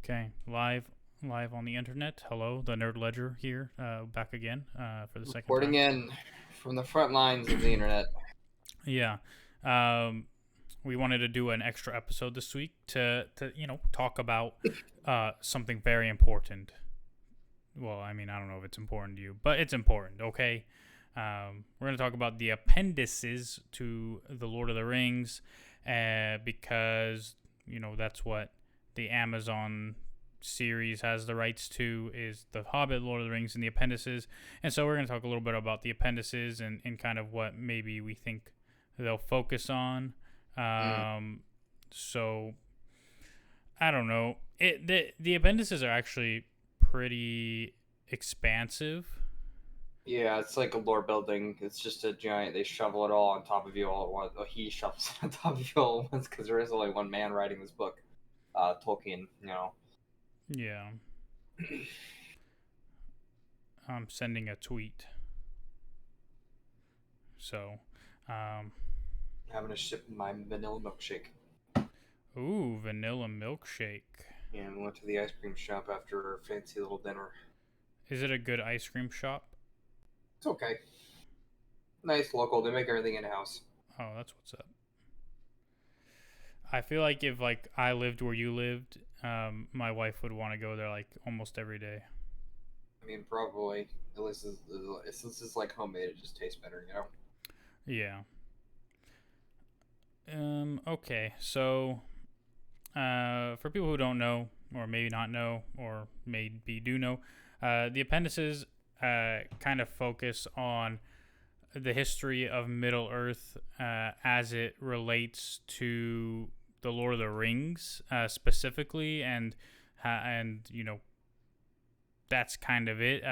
Okay, live on the internet. Hello, the TheNerdLedger here, back again for the second Reporting time. in from the front lines of the internet. Yeah, um, we wanted to do an extra episode this week to talk about something very important. Well, I mean, I don't know if it's important to you, but it's important. Okay, we're gonna talk about the appendices to the Lord of the Rings, because that's what the Amazon series has the rights to, is the Hobbit, Lord of the Rings, and the appendices. And so we're going to talk a little bit about the appendices and kind of what maybe we think they'll focus on. Mm. So I don't know. The appendices are actually pretty expansive. Yeah, it's like a lore building. It's just a giant. They shovel it all on top of you all at once. Oh, he shovels it on top of you all at once because there is only one man writing this book. Tolkien. Yeah, I'm sending a tweet. So, um, Having a sip of my vanilla milkshake. ooh, vanilla milkshake. And we went to the ice cream shop after our fancy little dinner. Is it a good ice cream shop? It's okay. Nice local. They make everything in house. Oh, that's what's up. I feel like if like I lived where you lived, my wife would want to go there like almost every day. I mean, probably. At least since it's like homemade, it just tastes better, Yeah. Okay. So, for people who don't know, or maybe not know, or maybe do know, the appendices kind of focus on the history of Middle Earth as it relates to the Lord of the Rings specifically, and that's kind of it.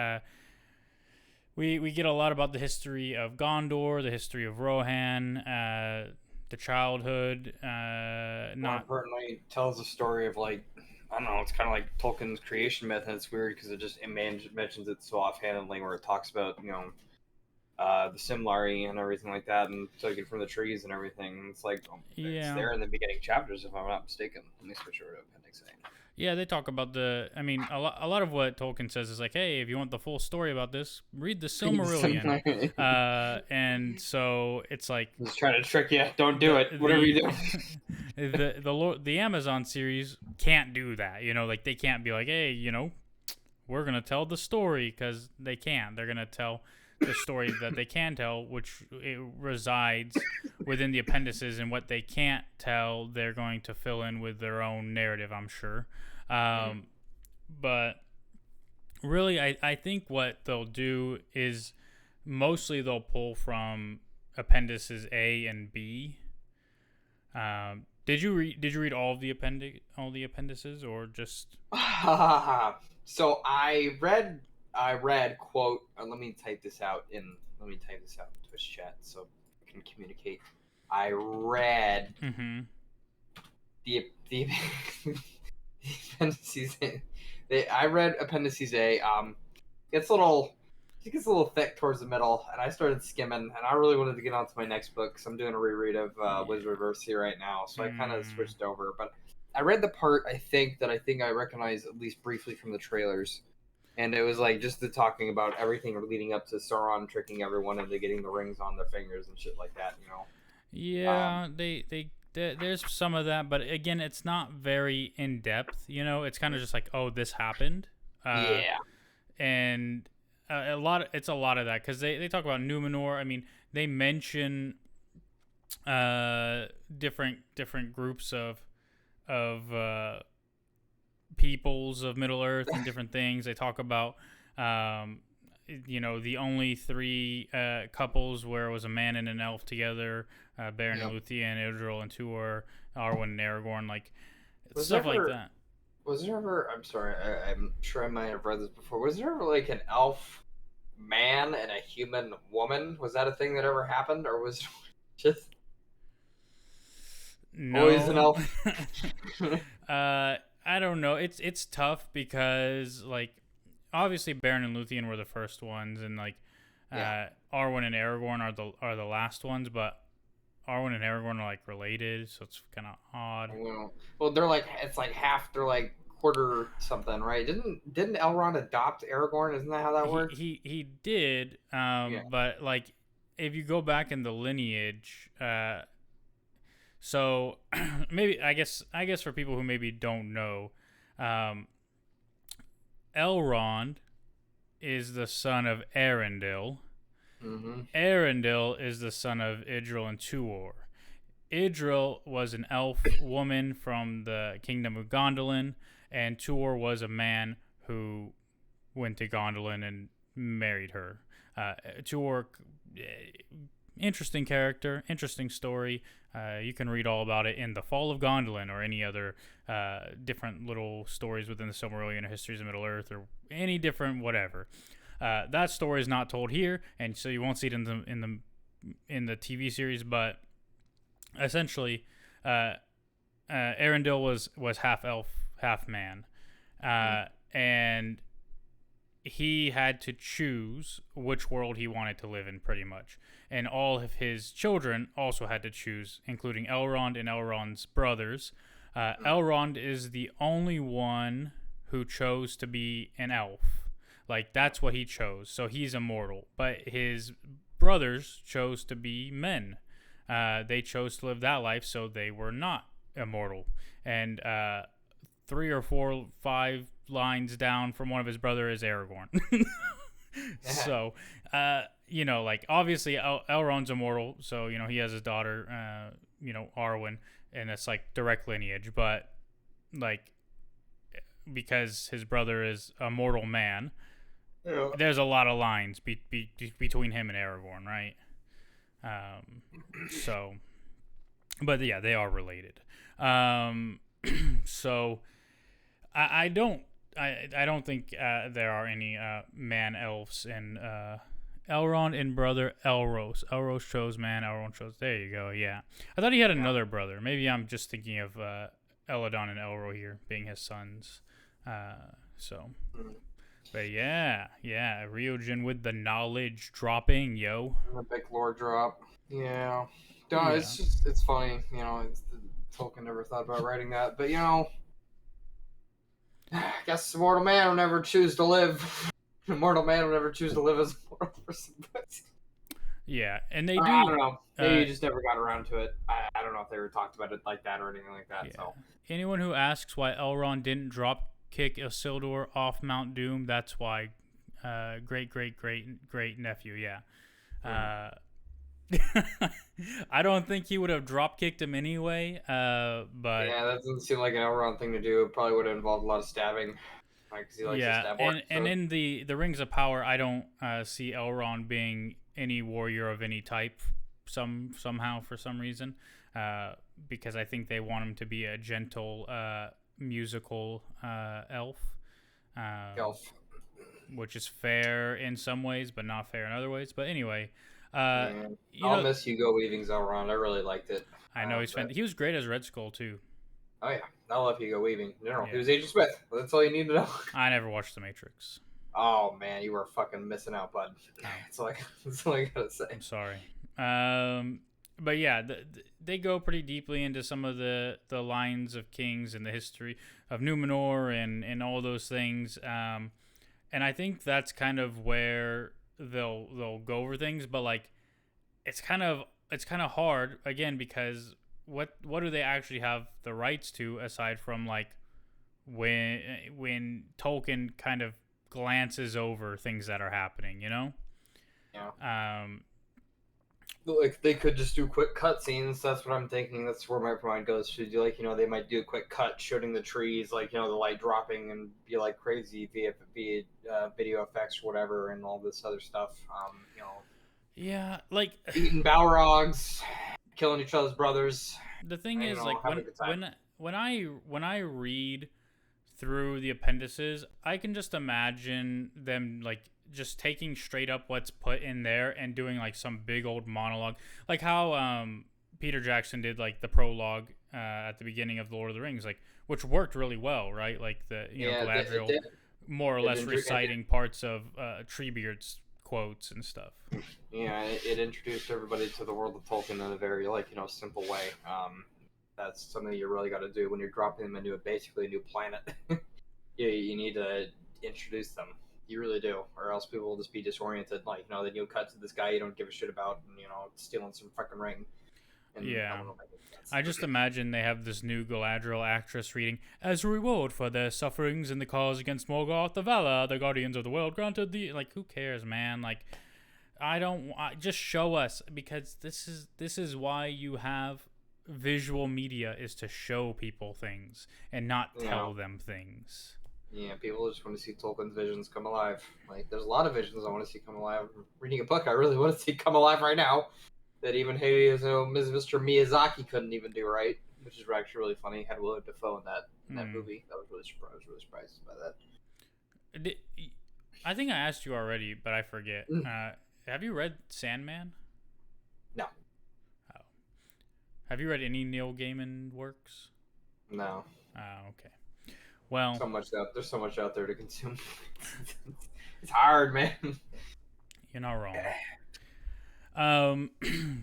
We get a lot about the history of Gondor, the history of Rohan, the childhood. More Not importantly, it tells the story of like I don't know. It's kind of like Tolkien's creation myth, and it's weird because it mentions it so offhandedly, where it talks about the Simlari and everything like that, and took it from the trees and everything. It's like it's yeah, there in the beginning chapters, if I'm not mistaken. Let me switch over to Appendix A. yeah. They talk about the. I mean, a lot of what Tolkien says is like, hey, if you want the full story about this, read the Silmarillion. Simlari. And so it's like Just trying to trick you. Don't do the it. Whatever the you do. the Amazon series can't do that. Like they can't be like, hey, we're gonna tell the story, because they can't. They're gonna tell the story that they can tell, which it resides within the appendices, and what they can't tell, they're going to fill in with their own narrative, I'm sure. Um, but really, I think what they'll do is mostly they'll pull from appendices A and B. Did you read all the appendices, or just? So I read quote. Let me type this out in Twitch chat so I can communicate. I read Mm-hmm. the appendices. I read appendices A. Gets a little it gets a little thick towards the middle, and I started skimming, and I really wanted to get on to my next book because I'm doing a reread of Wizard of Earth here right now, so I kind of Mm, switched over. But I read the part I think I recognize at least briefly from the trailers, and it was like just the talking about everything leading up to Sauron tricking everyone into getting the rings on their fingers and shit like that. Um, yeah, there's some of that, but again, it's not very in depth. It's kind of just like, oh, this happened, uh, yeah, and it's a lot of that, because they talk about Numenor. I mean, they mention different groups of peoples of Middle Earth and different things. They talk about um, the only three couples where it was a man and an elf together, Beren and yep. Luthien, Idril and Tuor, Arwen and Aragorn, like Was there stuff like ever that. Was there ever? I'm sorry. I'm sure I might have read this before. Was there ever like an elf man and a human woman? Was that a thing that ever happened, or was it just always an No. elf? I don't know. It's tough because, like, obviously Beren and Luthien were the first ones, and like Yeah. Arwen and Aragorn are the last ones, but Arwen and Aragorn are like related, so it's kind of odd. Well, they're like it's like half. They're like quarter something, right? Didn't Elrond adopt Aragorn? Isn't that how that worked? He did, Yeah. but like if you go back in the lineage, so maybe I guess for people who maybe don't know, um, Elrond is the son of Arendil. Mm-hmm. Arendil is the son of Idril and Tuor. Idril was an elf woman from the kingdom of Gondolin, and Tuor was a man who went to Gondolin and married her. Tuor, interesting character, interesting story. You can read all about it in The Fall of Gondolin or any other different little stories within the Silmarillion or Histories of Middle Earth or any different whatever. That story is not told here, and so you won't see it in the TV series. But essentially, Arendil was half elf, half man, and he had to choose which world he wanted to live in, pretty much. And all of his children also had to choose, including Elrond and Elrond's brothers. Elrond is the only one who chose to be an elf. Like, that's what he chose. So he's immortal. But his brothers chose to be men. They chose to live that life, so they were not immortal. And 3 or 4, 5 lines down from one of his brother is Aragorn. So, like, obviously Elrond's immortal, so, he has his daughter, Arwen, and it's, like, direct lineage, but, like, because his brother is a mortal man, there's a lot of lines between him and Aragorn, right? So, but yeah, they are related. So, I don't think there are any man elves in Elrond and brother Elros. Elros chose man. Elrond chose. There you go. Yeah, I thought he had another brother. Maybe I'm just thinking of Eladon and Elro here being his sons. But yeah, Ryujin with the knowledge dropping, yo. The big lore drop. Yeah. No, it's funny. Tolkien never thought about writing that, but I guess a mortal man will never choose to live. A mortal man will never choose to live as a mortal person. Yeah, and they do. I don't know. They just never got around to it. I don't know if they ever talked about it like that or anything like that. Yeah. So anyone who asks why Elrond didn't drop kick Isildur off Mount Doom, that's why. Great nephew. Yeah. I don't think he would have drop kicked him anyway. But yeah, that doesn't seem like an Elrond thing to do. It probably would have involved a lot of stabbing. Because he likes to stab and in the Rings of Power, I don't see Elrond being any warrior of any type. Somehow for some reason, because I think they want him to be a gentle, musical elf. Which is fair in some ways, but not fair in other ways. But anyway. I'll miss Hugo Weaving's Elrond. I really liked it. I know he was great as Red Skull too. Oh yeah, I love Hugo Weaving. No, he was Agent Smith. That's all you need to know. I never watched The Matrix. Oh man, you were fucking missing out, bud. That's all I gotta say. I'm sorry. But yeah, they go pretty deeply into some of the lines of kings and the history of Numenor and all those things. And I think that's kind of where they'll go over things, but like it's kind of hard again because what do they actually have the rights to aside from like when Tolkien kind of glances over things that are happening, Yeah. Like they could just do quick cutscenes. That's what I'm thinking. That's where my mind goes. Should you they might do a quick cut shooting the trees, the light dropping and be like crazy via video effects or whatever, and all this other stuff. Yeah, like eating Balrogs, killing each other's brothers. The thing is, like when I read through the appendices, I can just imagine them like just taking straight up what's put in there and doing like some big old monologue, like how Peter Jackson did like the prologue at the beginning of The Lord of the Rings, like which worked really well, right? Like the Galadriel more or less reciting parts of Treebeard's quotes and stuff. Yeah, it introduced everybody to the world of Tolkien in a very simple way. That's something you really got to do when you're dropping them into basically a new planet. you need to introduce them. You really do, or else people will just be disoriented. Like, then you'll cut to this guy you don't give a shit about, and stealing some fucking ring, and no Yeah. one will make any sense. I just imagine they have this new Galadriel actress reading, "As a reward for their sufferings in the cause against Morgoth the Vala, the guardians of the world granted the..." Like, who cares, man? Like, just show us, because this is why you have visual media, is to show people things and not tell them things. Yeah, people just want to see Tolkien's visions come alive. Like, there's a lot of visions I want to see come alive. I'm reading a book I really want to see come alive right now that even Mr. Miyazaki couldn't even do right, which is actually really funny. He had Willem Dafoe in that movie. I was really surprised by that. I think I asked you already, but I forget. Have you read Sandman? No. Oh. Have you read any Neil Gaiman works? No. Oh, okay. Well, there's so much out there to consume. It's hard, man. You're not wrong.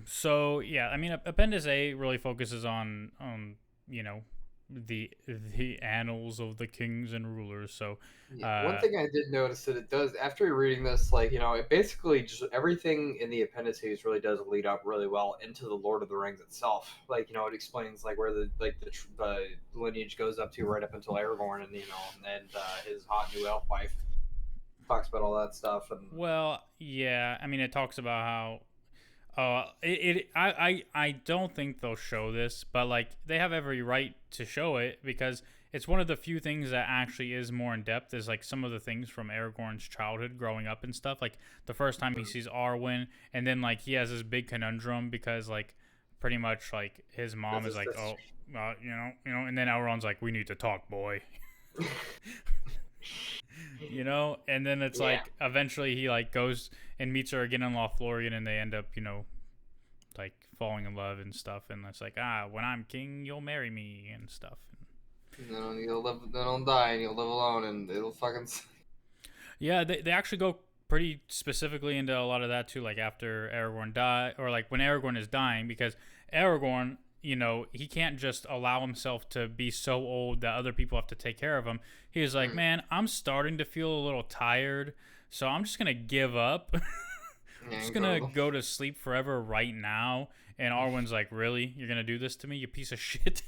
So yeah, I mean, Appendix A really focuses on the annals of the kings and rulers. So one thing I did notice that it does, after reading this, like, it basically just everything in the appendices really does lead up really well into the Lord of the Rings itself. Like, it explains like where the lineage goes up to right up until Aragorn, and his hot new elf wife. Talks about all that stuff. And well, yeah, I mean, it talks about how I don't think they'll show this, but like, they have every right to show it, because it's one of the few things that actually is more in depth, is like some of the things from Aragorn's childhood growing up and stuff. Like the first time he sees Arwen, and then like he has this big conundrum because like pretty much like his mom is like, and then Elrond's like, "We need to talk, boy." And then it's like eventually he like goes and meets her again in Lothlorien, and they end up like falling in love and stuff, and it's like, when I'm king you'll marry me and stuff. No, you'll live, then I'll die, and you'll live alone, and it'll fucking. Yeah, they actually go pretty specifically into a lot of that too. Like after Aragorn die, or like when Aragorn is dying, because Aragorn, he can't just allow himself to be so old that other people have to take care of him. He's like, man, I'm starting to feel a little tired, so I'm just gonna give up. I'm just gonna go to sleep forever right now. And Arwen's like, really? You're gonna do this to me, you piece of shit?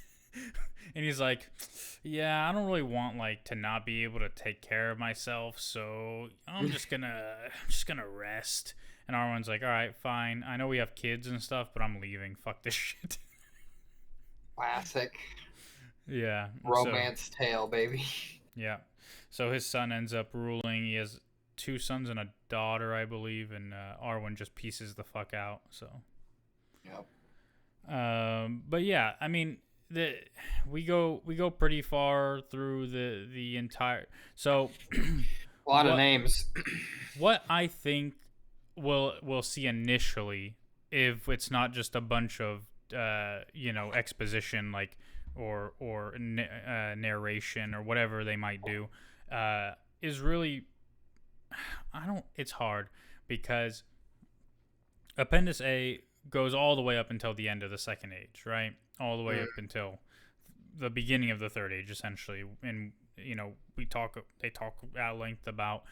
And he's like, yeah, I don't really want like to not be able to take care of myself, so I'm just gonna rest. And Arwen's like, all right, fine. I know we have kids and stuff, but I'm leaving. Fuck this shit. Classic. Yeah. Romance tale, baby. Yeah. So his son ends up ruling. He has 2 sons and a daughter, I believe, and Arwen just pieces the fuck out. So. Yep. But yeah, I mean, we go pretty far through the entire. So. A lot of names. What I think we'll see initially, if it's not just a bunch of exposition, like or narration or whatever they might do, is really, it's hard, because Appendix A goes all the way up until the end of the Second Age, right? All the way up until the beginning of the Third Age, essentially. And they talk at length about,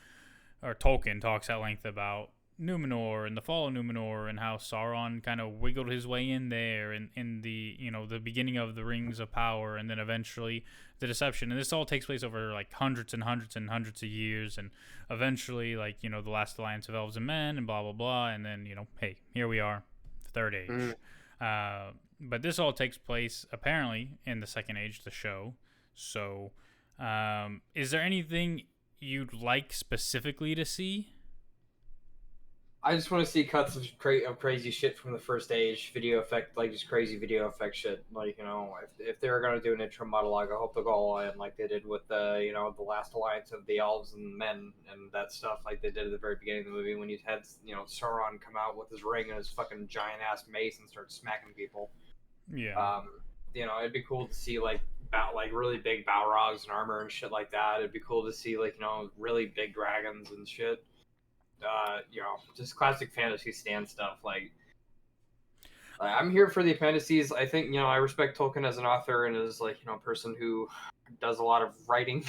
or Tolkien talks at length about Numenor and the fall of Numenor, and how Sauron kind of wiggled his way in there, in the the beginning of the Rings of Power, and then eventually the Deception. And this all takes place over like hundreds and hundreds and hundreds of years, and eventually like the last alliance of elves and men, and blah blah blah, and then hey, here we are, Third Age. But this all takes place apparently in the Second Age, the show. So is there anything you'd like specifically to see? I just want to see cuts of crazy shit from the first age, video effect, like just crazy video effect shit. Like, if they were going to do an intro monologue, I hope they'll go all in like they did with the last alliance of the elves and men and that stuff, like they did at the very beginning of the movie when you had, Sauron come out with his ring and his fucking giant ass mace and start smacking people. Yeah. It'd be cool to see like really big Balrogs and armor and shit like that. It'd be cool to see like, really big dragons and shit. Just classic fantasy stand stuff. Like, I'm here for the appendices. I think, I respect Tolkien as an author and as like, a person who does a lot of writing.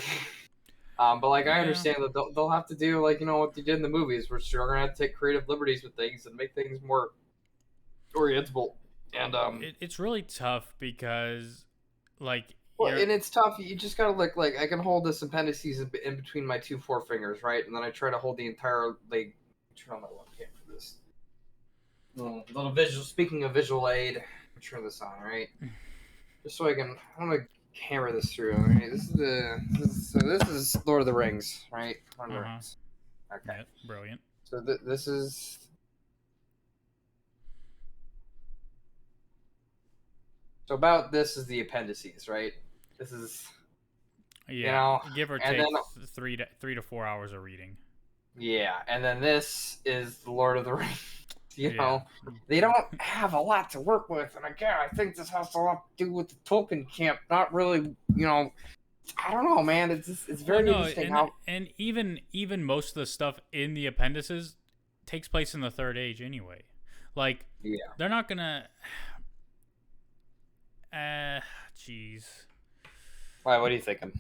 But like I Yeah. understand that they'll have to do like what they did in the movies, where they're gonna have to take creative liberties with things and make things more orientable. And It's really tough because, like, well, you're. and it's tough. You just gotta look like I can hold this appendices in between my two forefingers, right? And then I try to hold the entire like. Turn on my webcam for this. Little visual. Speaking of visual aid, turn this on, right? Just so I'm gonna hammer this through. Right? This is Lord of the Rings, right? Lord of the Uh-huh. Rings. Okay. Yeah, brilliant. So this is. So about this is the appendices, right? This is, Yeah, give or and then take 3 to 4 hours of reading. yeah, and then this is the Lord of the Rings. Yeah. They don't have a lot to work with, and again, I think this has a lot to do with the Tolkien camp. Not really, I don't know, man. It's Well, very no, interesting and how. and even most of the stuff in the appendices takes place in the Third Age anyway. Like, Yeah. they're not gonna. Jeez. Why? What are you thinking?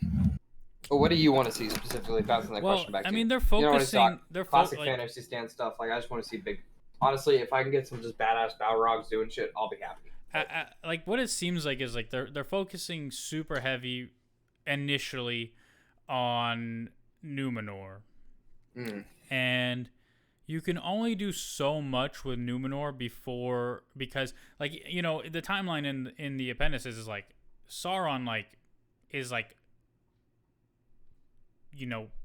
Well, what do you want to see specifically? Passing that Well, question back I to you. mean, they're You know what it's talk focusing. classic Like, fantasy stand stuff. Like I just want to see big. Honestly, if I can get some just badass Balrogs doing shit, I'll be happy. like what it seems like is like they're focusing super heavy initially on Numenor, Mm. and you can only do so much with Numenor because like the timeline in the appendices is like Sauron is like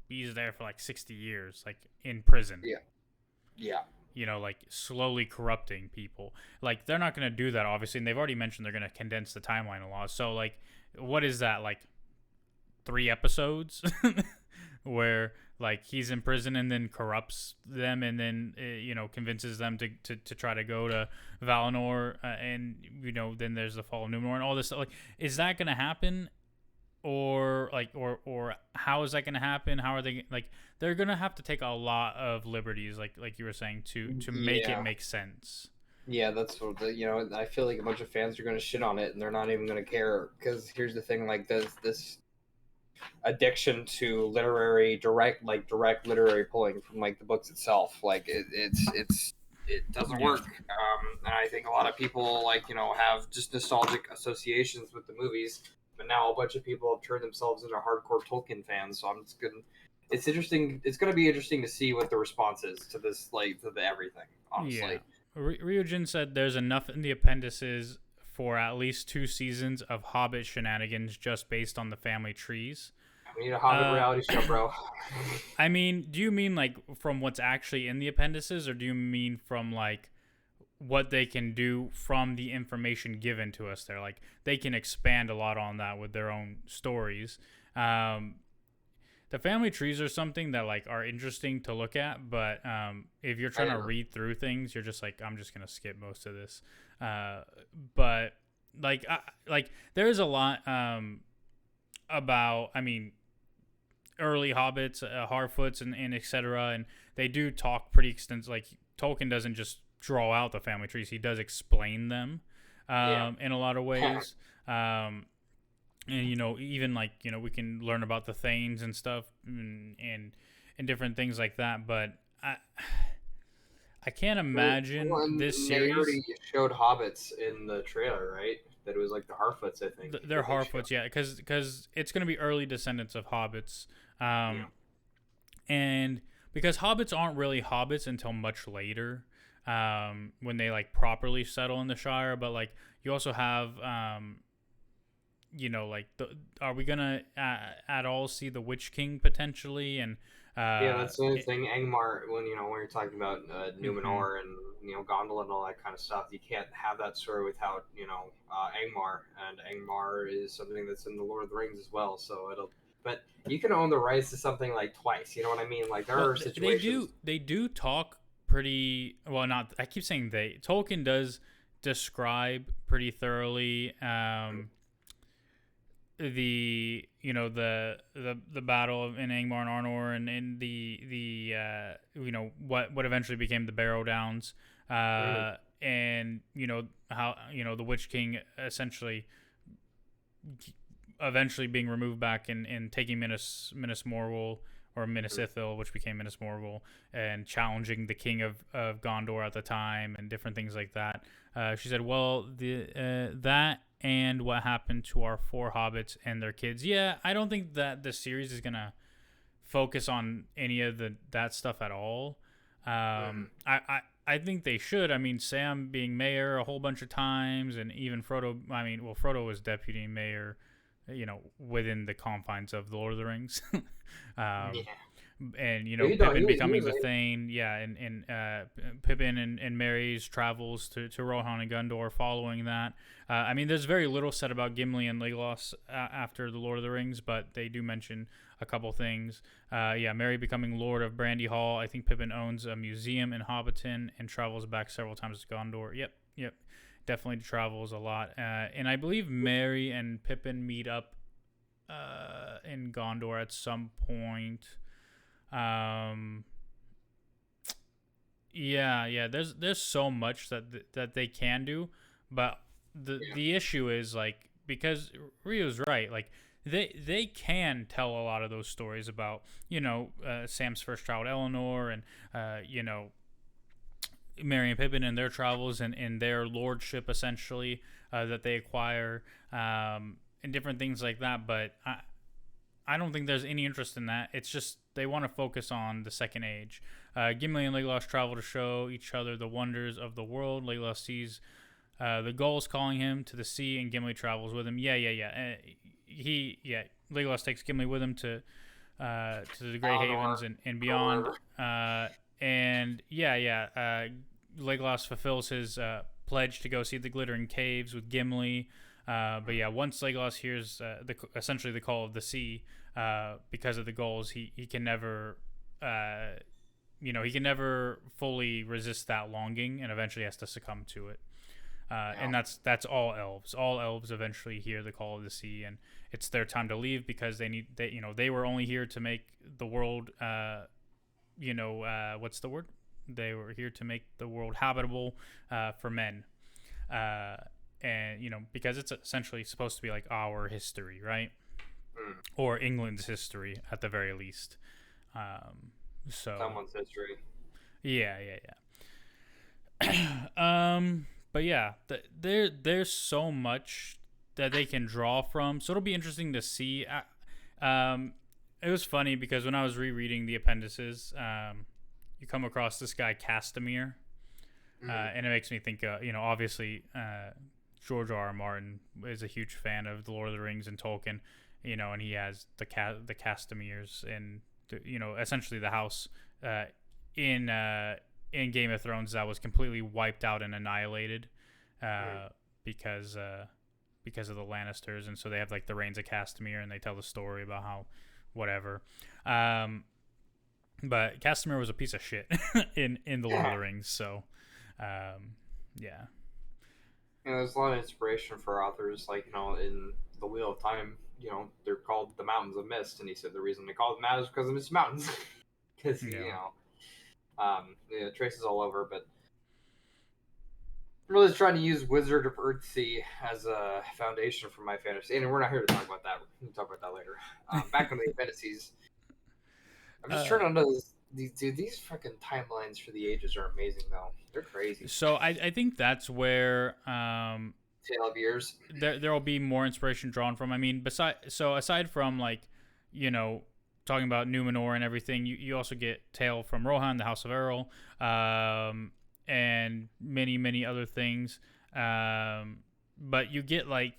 he's there for like 60 years like in prison, Yeah. Yeah. like slowly corrupting people. Like they're not going to do that obviously, and they've already mentioned they're going to condense the timeline a lot. So like what is that, like 3 episodes where like he's in prison and then corrupts them and then convinces them to try to go to Valinor, and then there's the fall of Numenor and all this stuff. Like, is that gonna happen, or how is that gonna happen? How are they like? They're gonna have to take a lot of liberties, like you were saying, to make it Yeah. make sense. Yeah, that's what I feel like a bunch of fans are going to shit on it, and they're not even going to care. Because here's the thing: like this addiction to direct literary pulling from like the books itself, like it doesn't Yeah. work. And I think a lot of people have just nostalgic associations with the movies, but now a bunch of people have turned themselves into hardcore Tolkien fans. So I'm just gonna. It's interesting. It's going to be interesting to see what the response is to this, like to the everything. Yeah. Honestly. Ryujin said there's enough in the appendices for at least 2 seasons of Hobbit shenanigans just based on the family trees. We need a Hobbit reality show, bro. I mean, do you mean like from what's actually in the appendices, or do you mean from like what they can do from the information given to us there? Like they can expand a lot on that with their own stories. The family trees are something that like are interesting to look at, but if you're trying to read through things, you're just like, I'm just gonna skip most of this. But like there is a lot about, I mean, early hobbits, Harfoots, and etc. And they do talk pretty extensive. Like Tolkien doesn't just draw out the family trees; he does explain them in a lot of ways. And even like we can learn about the Thanes and stuff, and different things like that. But I can't imagine this They series. already showed hobbits in the trailer, right? That it was like the Harfoots, I think. They're Harfoots, yeah, because it's going to be early descendants of hobbits, and because hobbits aren't really hobbits until much later, when they like properly settle in the Shire. But like you also have, like are we gonna at all see the Witch King potentially? And Yeah, that's the other thing. Angmar, when when you're talking about mm-hmm. Numenor and Gondola and all that kind of stuff, you can't have that story without Angmar, and Angmar is something that's in the Lord of the Rings as well. So it'll, but you can own the rights to something like twice. You know what I mean? Like there Well, are situations. they do talk pretty well. Not, I keep saying they. Tolkien does describe pretty thoroughly the battle in Angmar and Arnor, and the what eventually became the Barrow Downs, and how the Witch King essentially eventually being removed back and taking Minas Morgul, or Minas Ithil, which became Minas Morgul, and challenging the king of Gondor at the time, and different things like that. She said, well, that and what happened to our 4 hobbits and their kids. Yeah, I don't think that the series is going to focus on any of that stuff at all. I think they should. I mean, Sam being mayor a whole bunch of times, and even Frodo. I mean, well, Frodo was deputy mayor, within the confines of the Lord of the Rings. And Pippin becoming the Thane, and Pippin and Merry's travels to Rohan and Gondor following that. I mean, there's very little said about Gimli and Legolas after the Lord of the Rings, but they do mention a couple things. Merry becoming Lord of Brandy Hall. I think Pippin owns a museum in Hobbiton and travels back several times to Gondor. Yep, definitely travels a lot. And I believe Merry and Pippin meet up in Gondor at some point. There's so much that they can do, but the issue is, like, because Rio's right, like they can tell a lot of those stories about Sam's first child Eleanor, and Merry and Pippin and their travels and their lordship, essentially, that they acquire, and different things like that, but I don't think there's any interest in that. It's just they want to focus on the Second Age. Gimli and Legolas travel to show each other the wonders of the world. Legolas sees the gulls calling him to the sea, and Gimli travels with him. Legolas takes Gimli with him to the Grey Havens and beyond. Legolas fulfills his pledge to go see the Glittering Caves with Gimli. Once Legolas hears essentially the call of the sea, because of the gulls, he can never, he can never fully resist that longing, and eventually has to succumb to it. And that's all elves. All elves eventually hear the call of the sea, and it's their time to leave, because they were only here to make the world, what's the word? They were here to make the world habitable for men. And because it's essentially supposed to be like our history, right? Or England's history at the very least. Someone's history. But yeah, there's so much that they can draw from, so it'll be interesting to see. It was funny because when I was rereading the appendices, you come across this guy Castamere, and it makes me think, obviously, George R.R. Martin is a huge fan of The Lord of the Rings and Tolkien, and he has the Castameres, and essentially the house in Game of Thrones that was completely wiped out and annihilated because of the Lannisters, and so they have like the Reigns of Castamere, and they tell the story about how whatever. But Castamere was a piece of shit in The Lord of the Rings, so there's a lot of inspiration for authors, like, in The Wheel of Time, they're called the Mountains of Mist, and he said the reason they call them that is because of its mountains. Because, traces all over, but I'm really trying to use Wizard of Earthsea as a foundation for my fantasy, and we're not here to talk about that. We can talk about that later. Back on the appendices, I'm just trying to know these fucking timelines for the ages are amazing, though. They're crazy. So I think that's where Tale of Years. There will be more inspiration drawn from. I mean, aside from, like, talking about Numenor and everything, you also get Tale from Rohan, the House of Errol, and many other things. But you get, like,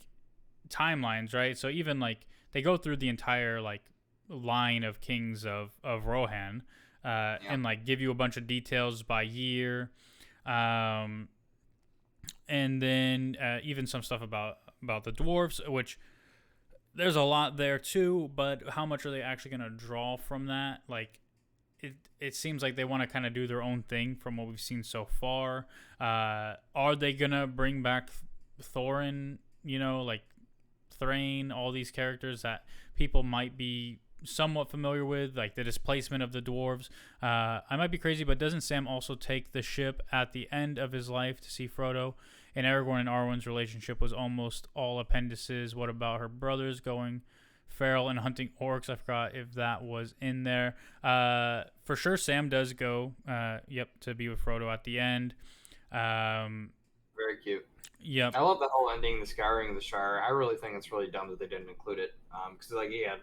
timelines, right? So even, like, they go through the entire, like, line of kings of Rohan, and, like, give you a bunch of details by year, and then even some stuff about the dwarves, which there's a lot there too, but how much are they actually going to draw from that? Like, it seems like they want to kind of do their own thing from what we've seen so far. Are they going to bring back Thorin, like Thrain, all these characters that people might be somewhat familiar with, like the displacement of the dwarves? I might be crazy, but doesn't Sam also take the ship at the end of his life to see Frodo? And Aragorn and Arwen's relationship was almost all appendices. What about her brothers going feral and hunting orcs? I forgot if that was in there. For sure, Sam does go. To be with Frodo at the end. Very cute. Yep. I love the whole ending, the Scouring of the Shire. I really think it's really dumb that they didn't include it. Because,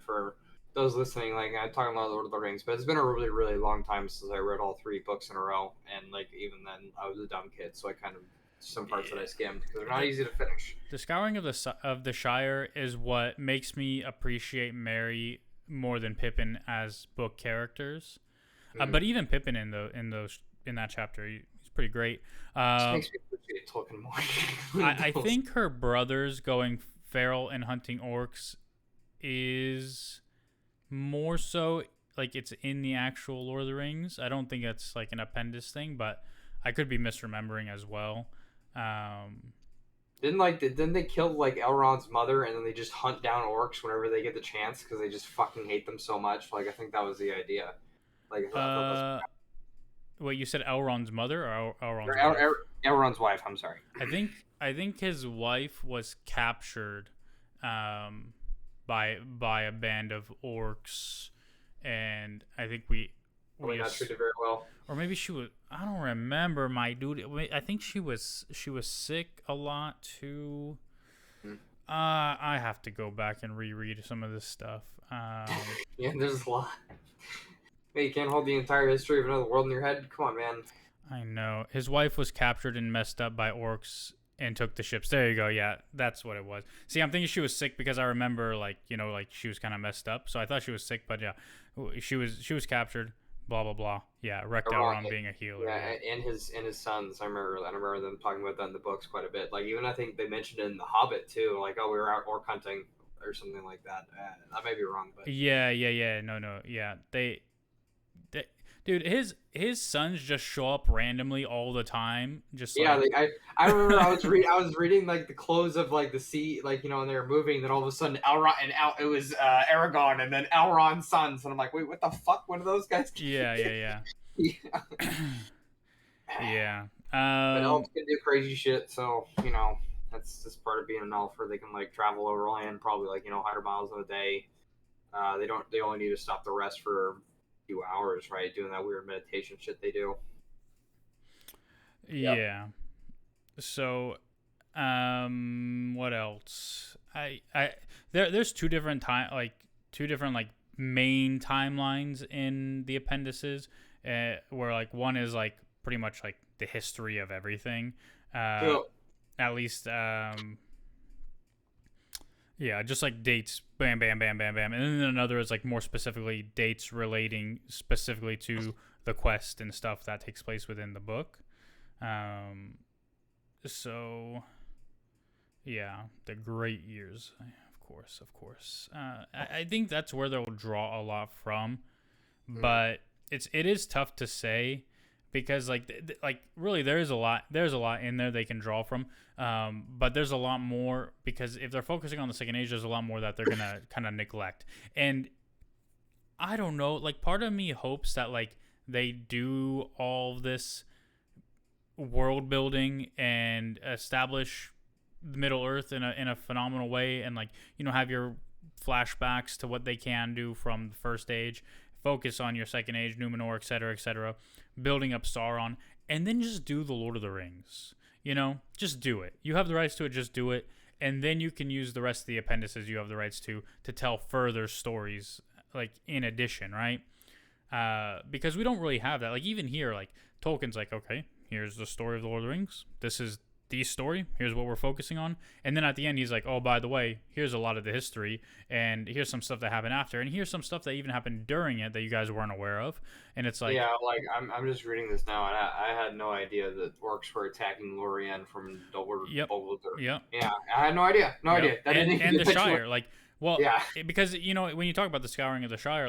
for those listening, I'm talking about Lord of the Rings, but it's been a really, really long time since I read all 3 books in a row. And, even then, I was a dumb kid, so I kind of, some parts that I skimmed, because they're not easy to finish. The Scouring of the Shire is what makes me appreciate Merry more than Pippin as book characters. But even Pippin in that chapter, he's pretty great. It makes me appreciate Tolkien more. I think her brothers going feral and hunting orcs is more so it's in the actual Lord of the Rings. I don't think it's an appendix thing, but I could be misremembering as well. Didn't they kill Elrond's mother, and then they just hunt down orcs whenever they get the chance because they just fucking hate them so much? I think that was the idea. Wait, you said Elrond's mother or Elrond's wife? Elrond's wife. I'm sorry. I think his wife was captured, by a band of orcs, and I think we not treated very well. Or maybe she was. I don't remember, my dude. I think she was sick a lot too. I have to go back and reread some of this stuff. Yeah, there's a lot. Hey, you can't hold the entire history of another world in your head. Come on, man. I know. His wife was captured and messed up by orcs and took the ships. There you go. Yeah, that's what it was. See, I'm thinking she was sick because I remember she was kind of messed up. So I thought she was sick, but yeah, she was captured. Blah blah blah. Yeah, wrecked Elrond being a healer. Yeah, and his sons. I remember them talking about that in the books quite a bit. Even I think they mentioned it in The Hobbit too. We were out orc hunting or something like that. I may be wrong, but yeah. No, yeah. Dude, his sons just show up randomly all the time. Just I remember I was reading the close of the sea, and they were moving. Then all of a sudden, it was Aragorn, and then Elrond's sons, and I'm like, wait, what the fuck? What are those guys? Yeah. Yeah. But elves can do crazy shit, so that's just part of being an elf, where they can travel over land, probably 100 miles in a day. They only need to stop the rest for few hours, right, doing that weird meditation shit they do. Yeah. Yep. So what else? There's two different main timelines in the appendices, where one is pretty much the history of everything, at least yeah, just dates, bam, bam, bam, bam, bam. And then another is more specifically dates relating specifically to the quest and stuff that takes place within the book. So, yeah, the great years, of course. I think that's where they'll draw a lot from, but it is tough to say. Because really there's a lot in there they can draw from, but there's a lot more, because if they're focusing on the Second Age, there's a lot more that they're gonna kind of neglect. And I don't know, part of me hopes that they do all this world building and establish the Middle Earth in a phenomenal way, and have your flashbacks to what they can do from the First Age, focus on your Second Age, Numenor, etc., building up Sauron, and then just do the Lord of the Rings. Just do it. You have the rights to it, just do it, and then you can use the rest of the appendices you have the rights to tell further stories, in addition, right? Because we don't really have that. Even here, Tolkien's okay, here's the story of the Lord of the Rings. This is the story. Here's what we're focusing on. And then at the end, he's oh, by the way, here's a lot of the history, and here's some stuff that happened after, and here's some stuff that even happened during it that you guys weren't aware of. And it's yeah, I'm just reading this now, and I had no idea that orcs were attacking Lorien from Dol Yep. Yeah, I had no idea. Idea. That and the Shire, yeah, because when you talk about the Scouring of the Shire,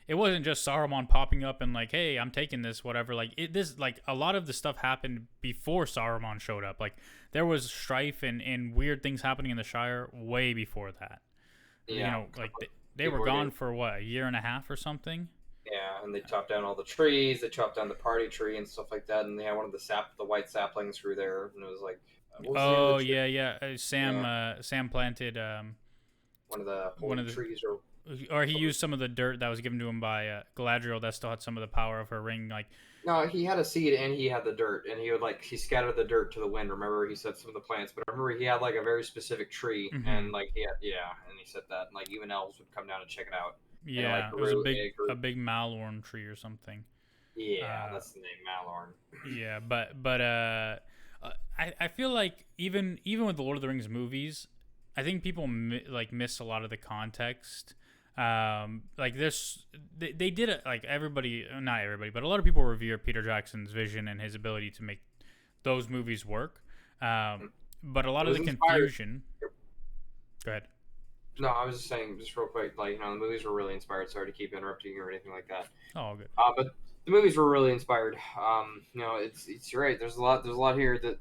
it wasn't just Saruman popping up and hey, I'm taking this, whatever. A lot of the stuff happened before Saruman showed up. There was strife and weird things happening in the Shire way before that. Yeah. They were gone for what, a year and a half or something? Yeah, and they chopped down all the trees. They chopped down the party tree and stuff like that. And they had one of the white saplings through there, and it was what was the name of Oh the tree? yeah. Sam planted One of the one holy of the, trees, or he used some of the dirt that was given to him by Galadriel that still had some of the power of her ring. Like, no, he had a seed and he had the dirt, and he scattered the dirt to the wind. Remember, he said some of the plants, but I remember he had like a very specific tree, mm-hmm. and like and he said that, and like even elves would come down and check it out, and it like Yeah, it was grew, and it grew. a big malorn tree or something. Yeah, Uh, that's the name, Malorn. yeah, I feel like even with the Lord of the Rings movies, I think people miss a lot of the context. Like this, they did it, like everybody, not everybody, but a lot of people revere Peter Jackson's vision and his ability to make those movies work. But a lot It of was the inspired. confusion. Go ahead. No, I was just saying, just real quick, like the movies were really inspired. Sorry to keep interrupting you or anything like that. Oh, good. But the movies were really inspired. It's you're right. There's a lot here that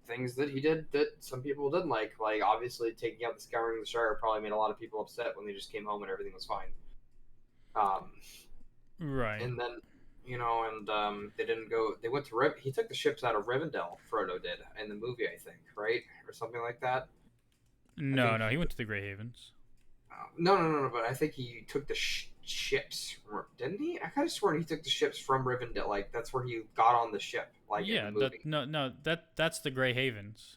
things that he did that some people didn't like. Like obviously taking out the Scouring of the Shire probably made a lot of people upset when they just came home and everything was fine. Um, Right. and then they didn't go. They went to He took the ships out of Rivendell. Frodo did in the movie, I think, right, or something like that. I No, think no, he went to the Grey Havens. no. But I think he took the ships, didn't he? I kind of sworn he took the ships from Rivendell. Like that's where he got on the ship, like in the Yeah, that movie. no, that's the Grey Havens.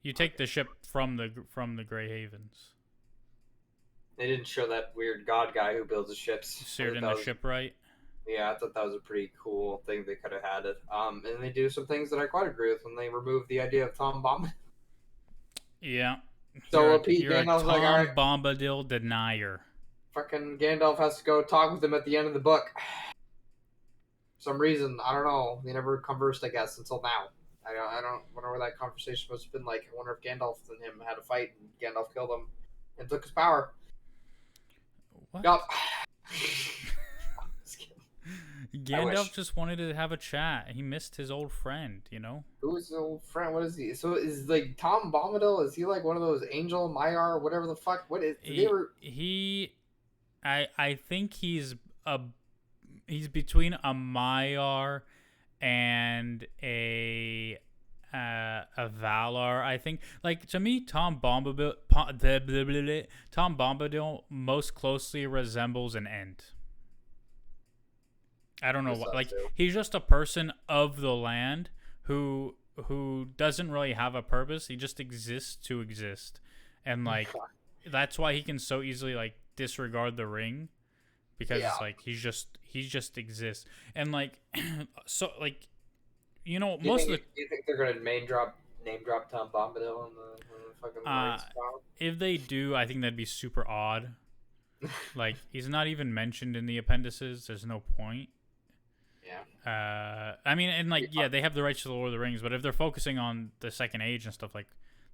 You take Okay. the ship from the Grey Havens. They didn't show that weird god guy who builds the ships. I Seared thought in that the was shipwright. I thought that was a pretty cool thing they could have had it. And they do some things that I quite agree with when they remove the idea of Tom Bomb. Yeah, So Pete you're a Gandalf's like, all right, Tom Bombadil denier. fucking Gandalf has to go talk with him at the end of the book. For some reason, I don't know. They never conversed, I guess, until now. I don't wonder what that conversation must have been like. I wonder if Gandalf and him had a fight and Gandalf killed him and took his power. What? Yup. I Gandalf wish. just wanted to have a chat. He missed his old friend, you know? Who's his old friend? What is he? So is like Tom Bombadil? Is he like one of those Angel Maiar, whatever the fuck? What is? Did they ever? I think he's between a Maiar and a Valar. I think, like, to me, Tom Bombadil most closely resembles an Ent. I don't know what. Like, he's just a person of the land who doesn't really have a purpose. He just exists to exist, and like that's why he can so easily like disregard the ring, because Yeah. it's like he just exists, and like so like most of the Do you think they're gonna name drop Tom Bombadil in the fucking Rings? if they do, I think that'd be super odd. Like, he's not even mentioned in the appendices. There's no point. Yeah. I mean, and like, yeah, they have the rights to the Lord of the Rings, but if they're focusing on the Second Age and stuff, like,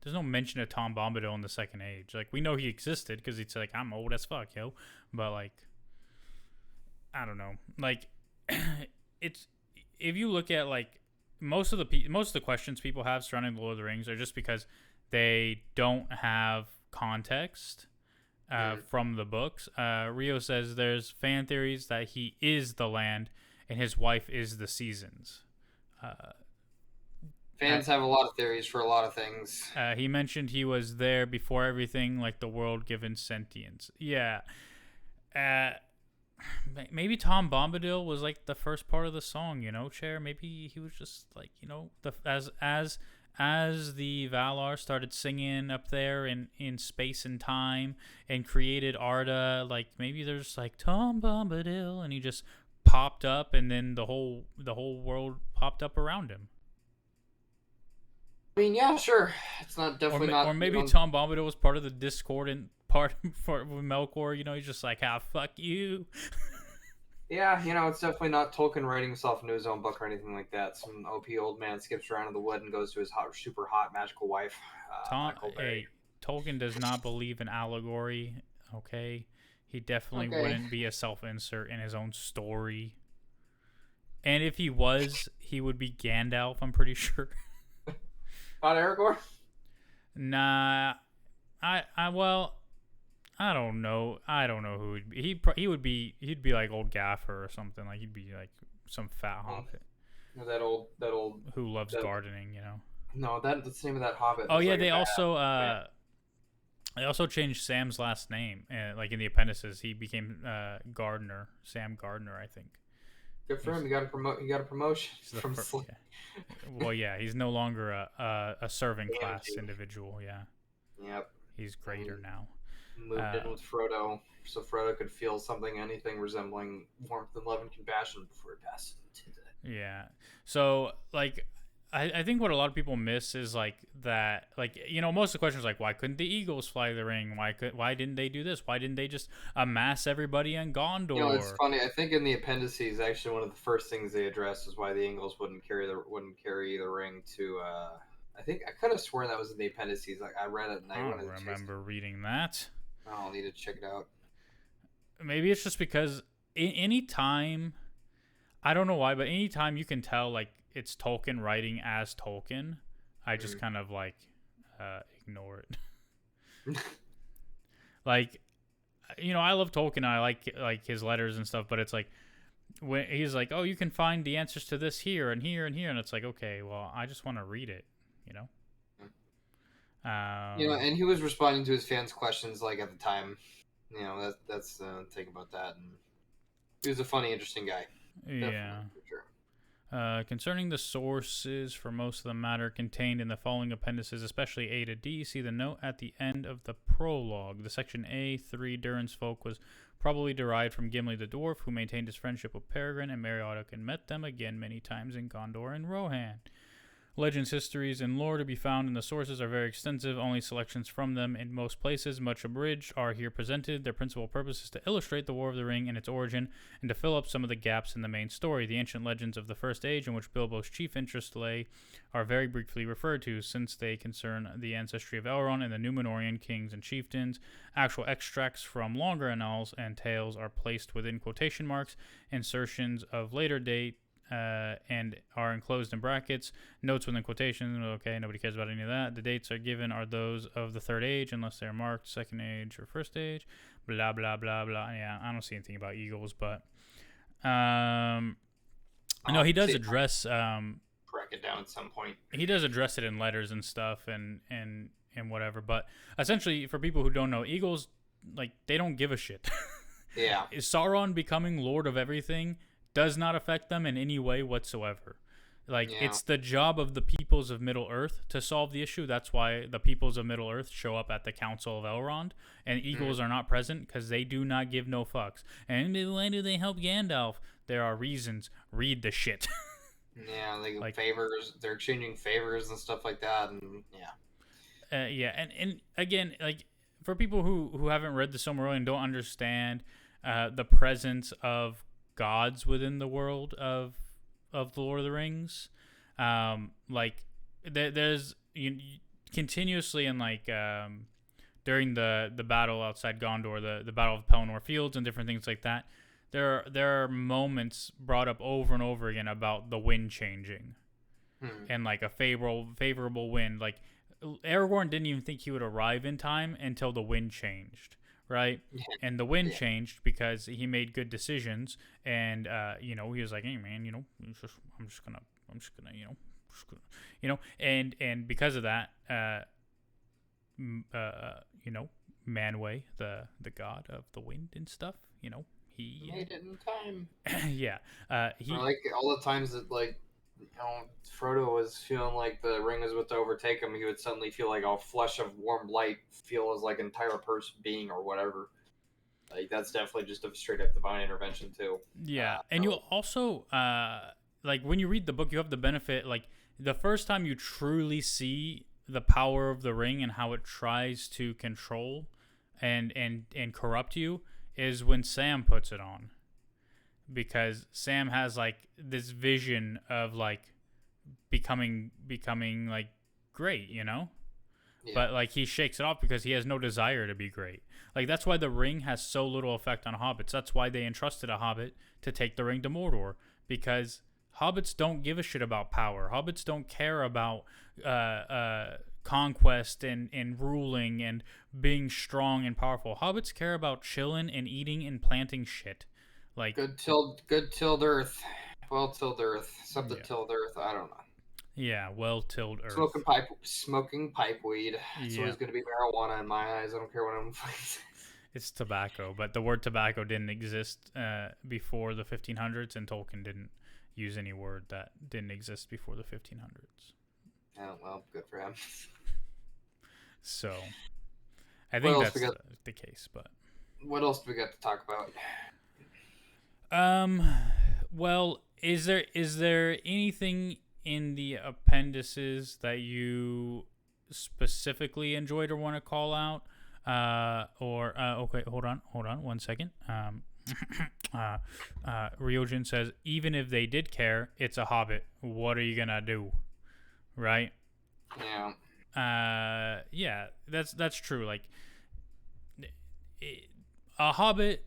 there's no mention of Tom Bombadil in the Second Age. Like, we know he existed because it's like, I'm old as fuck, yo. But like, I don't know. Like, it's if you look at like most of the questions people have surrounding the Lord of the Rings are just because they don't have context from the books. Rio says there's fan theories that he is the land and his wife is the seasons. Fans have a lot of theories for a lot of things. He mentioned he was there before everything, like the world given sentience. Yeah. Maybe Tom Bombadil was like the first part of the song, Chair. Maybe he was just like, as the Valar started singing up there in space and time and created Arda, like maybe there's like Tom Bombadil and he just popped up and then the whole world popped up around him. I mean, yeah, sure. It's not definitely not. Or maybe Tom Bombadil was part of the discordant part for Melkor. He's just like, fuck you. Yeah, it's definitely not Tolkien writing himself into his own book or anything like that. Some OP old man skips around in the wood and goes to his super hot magical wife. Tolkien does not believe in allegory. Okay, he definitely wouldn't be a self-insert in his own story. And if he was, he would be Gandalf. I'm pretty sure. Not Aragorn? Nah, I don't know. I don't know who he'd be. He'd be like old Gaffer or something. Like he'd be like some fat hobbit. That old who loves gardening. No, that's the name of that Hobbit. Oh It's yeah, like a bad. they also changed Sam's last name. Like in the appendices, he became Gardner, Sam Gardner, I think. Good for him. He got a promote. He got a promotion He's the from first. Yeah. Well, yeah, he's no longer a servant class individual. Yeah, Yep. he's greater now. Moved in with Frodo, so Frodo could feel something, anything resembling warmth and love and compassion before he passed into the. Yeah. So like I think what a lot of people miss is like that like most of the questions like why couldn't the Eagles fly the ring? Why didn't they do this? Why didn't they just amass everybody in Gondor? It's funny. I think in the appendices, actually, one of the first things they addressed is why the Eagles wouldn't carry the ring to. I think I could have sworn that was in the appendices. Like I read it and I don't remember reading that. I'll need to check it out. Maybe it's just because any time, I don't know why, but anytime you can tell like it's Tolkien writing as Tolkien, I just kind of like ignore it. Like, I love Tolkien. I like his letters and stuff, but it's like when he's like, "Oh, you can find the answers to this here and here and here," and it's like, okay, well, I just want to read it, and he was responding to his fans' questions like at the time. That's the thing about that. And he was a funny, interesting guy. Yeah. Concerning the sources for most of the matter contained in the following appendices, especially A to D, see the note at the end of the prologue. The section A3, Durin's folk was probably derived from Gimli the dwarf, who maintained his friendship with Peregrine and Meriadoc and met them again many times in Gondor and Rohan. Legends, histories, and lore to be found in the sources are very extensive. Only selections from them in most places, much abridged, are here presented. Their principal purpose is to illustrate the War of the Ring and its origin, and to fill up some of the gaps in the main story. The ancient legends of the First Age, in which Bilbo's chief interest lay, are very briefly referred to, since they concern the ancestry of Elrond and the Númenórean kings and chieftains. Actual extracts from longer annals and tales are placed within quotation marks. Insertions of later date and are enclosed in brackets. Notes within quotations. Okay, nobody cares about any of that. The dates are given are those of the Third Age, unless they're marked Second Age or First Age. Blah blah blah blah. Yeah, I don't see anything about Eagles, but no, he does address. Break it down at some point. He does address it in letters and stuff, and whatever. But essentially, for people who don't know, Eagles like they don't give a shit. Yeah. Sauron becoming Lord of everything does not affect them in any way whatsoever. Like, it's the job of the peoples of Middle-earth to solve the issue. That's why the peoples of Middle-earth show up at the Council of Elrond, and Eagles are not present because they do not give no fucks. And why do they help Gandalf? There are reasons. Read the shit. Yeah, like favors. They're exchanging favors and stuff like that, and and again, like, for people who haven't read the Silmarillion and don't understand the presence of gods within the world of the Lord of the Rings, like there's continuously in like during the battle outside Gondor, the Battle of Pelennor Fields and different things like that, there are moments brought up over and over again about the wind changing and like a favorable wind. Like Aragorn didn't even think he would arrive in time until the wind changed. Right, and the wind changed because he made good decisions, and he was like, "Hey, man, I'm just gonna, and because of that, Manwë, the god of the wind and stuff, he made it in time. Yeah, he like all the times that Frodo was feeling like the ring was about to overtake him, he would suddenly feel like a flush of warm light, feel as like an entire person being or whatever. Like that's definitely just a straight up divine intervention too. Yeah, and you also like when you read the book, you have the benefit like the first time you truly see the power of the ring and how it tries to control and corrupt you is when Sam puts it on. Because Sam has like this vision of like becoming like great, Yeah. But like he shakes it off because he has no desire to be great. Like that's why the ring has so little effect on hobbits. That's why they entrusted a hobbit to take the ring to Mordor, because hobbits don't give a shit about power. Hobbits don't care about conquest and ruling and being strong and powerful. Hobbits care about chilling and eating and planting shit. Like good tilled earth, well tilled earth, something tilled earth. I don't know. Yeah, well-tilled earth. Smoking pipe weed. It's Yeah, always going to be marijuana in my eyes. I don't care what anyone says. it's tobacco, but the word tobacco didn't exist before the 1500s, and Tolkien didn't use any word that didn't exist before the 1500s. Oh, well, good for him. So, I What think else we that's got? the case, but What else do we got to talk about? um, well, is there anything in the appendices that you specifically enjoyed or want to call out? Okay, hold on 1 second. Ryojin says, even if they did care, it's a hobbit. What are you gonna do, right? Yeah. Yeah, that's true. Like, a hobbit,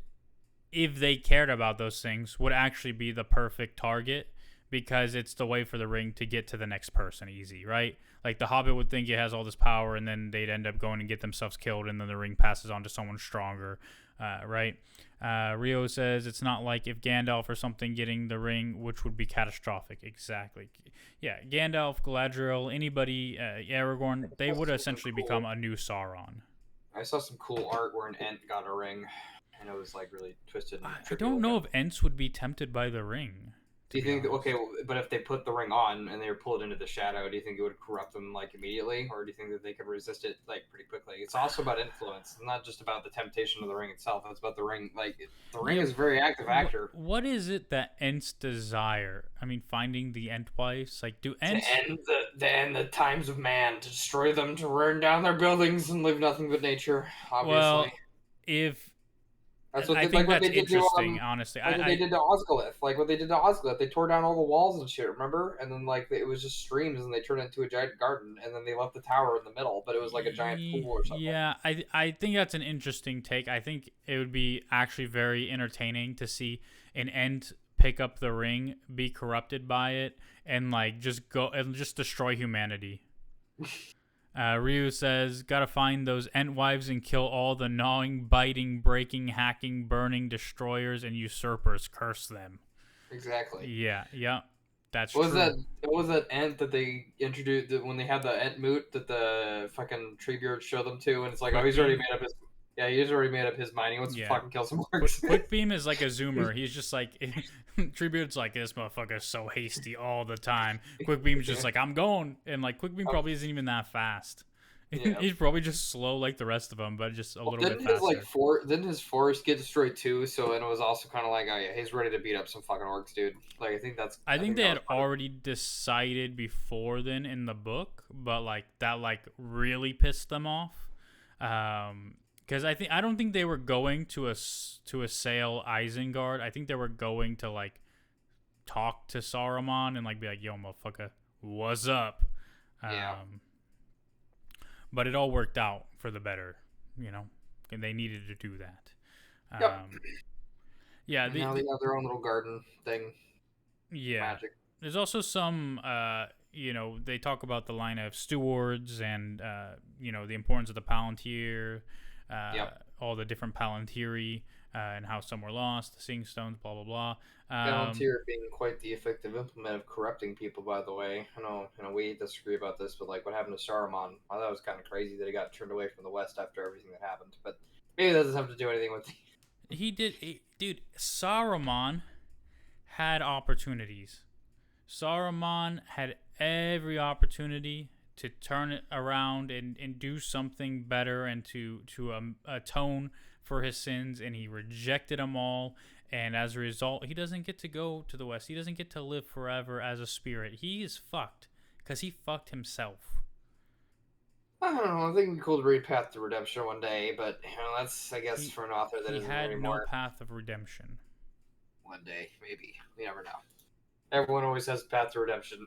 if they cared about those things, would actually be the perfect target because it's the way for the ring to get to the next person easy, right? Like, the hobbit would think it has all this power, and then they'd end up going and get themselves killed, and then the ring passes on to someone stronger, right? Rio says it's not like if Gandalf or something getting the ring, which would be catastrophic. Exactly. Yeah, Gandalf, Galadriel, anybody, Aragorn, they would essentially become a new Sauron. I saw some cool art where an Ent got a ring, and it was like really twisted and I trippy don't know looking. if Ents would be tempted by the ring. Do To you be think that, honest. okay, but if they put the ring on and they were pulled into the shadow, do you think it would corrupt them like immediately, or do you think that they could resist it like pretty quickly? It's also about influence. It's not just about the temptation of the ring itself. It's about the ring. Like the ring Yeah. is a very active actor. What is it that Ents desire? I mean, finding the Entwives. Like, do To Ents? end the times of man, to destroy them, to burn down their buildings and live nothing but nature. Obviously, Well, if that's what I they think what that's they did to interesting. Honestly, like what they did to Osgiliath. Like what they did to Osgiliath. They tore down all the walls and shit, remember? And then like it was just streams and they turned it into a giant garden and then they left the tower in the middle, but it was like a giant pool or something. Yeah, I think that's an interesting take. I think it would be actually very entertaining to see an Ent pick up the ring, be corrupted by it, and like just go and just destroy humanity. Ryu says, "Gotta find those Entwives and kill all the gnawing, biting, breaking, hacking, burning destroyers and usurpers. Curse them." Exactly. Yeah, that's What was that? true. What was that Ent that they introduced when they had the Ent moot that the fucking Treebeard showed them to? And it's like, oh, Quick he's already beam. made up his. Yeah, he's already made up his mind. He wants to Yeah. fucking kill some orcs. Quick beam is like a zoomer. He's just like Treebeard's like, this motherfucker's so hasty all the time. Quick beam's just like, I'm going, and like Quick beam probably isn't even that fast. Yeah. He's probably just slow like the rest of them, but just a little bit Didn't his faster. didn't his forest get destroyed too? So and it was also kind of like, oh yeah, he's ready to beat up some fucking orcs, dude. Like I I think think they that had was part of. already decided before then in the book, but like that like really pissed them off. Because I don't think they were going to assail Isengard. I think they were going to like talk to Saruman and like be like, "Yo, motherfucker, what's up?" Yeah. But it all worked out for the better, you know. And they needed to do that. Yep. Yeah, And now they have their own little garden thing. yeah. Magic. There's also some, they talk about the line of stewards and, the importance of the Palantir, Yep. all the different Palantiri, and how some were lost, the Seeing Stones, blah, blah, blah. Palantir being quite the effective implement of corrupting people, by the way. I know, we disagree about this, but like what happened to Saruman, I thought it was kind of crazy that he got turned away from the West after everything that happened. But maybe that doesn't have to do anything with. Dude, Saruman had opportunities. Saruman had every opportunity to turn it around and do something better and to atone for his sins, and he rejected them all. And as a result, he doesn't get to go to the West. He doesn't get to live forever as a spirit. He is fucked because he fucked himself. I don't know. I think it'd be cool to read Path to Redemption one day, but that's I guess He for an author that he isn't had no anymore. path of redemption. One day, maybe. You never know. Everyone always says Path to Redemption.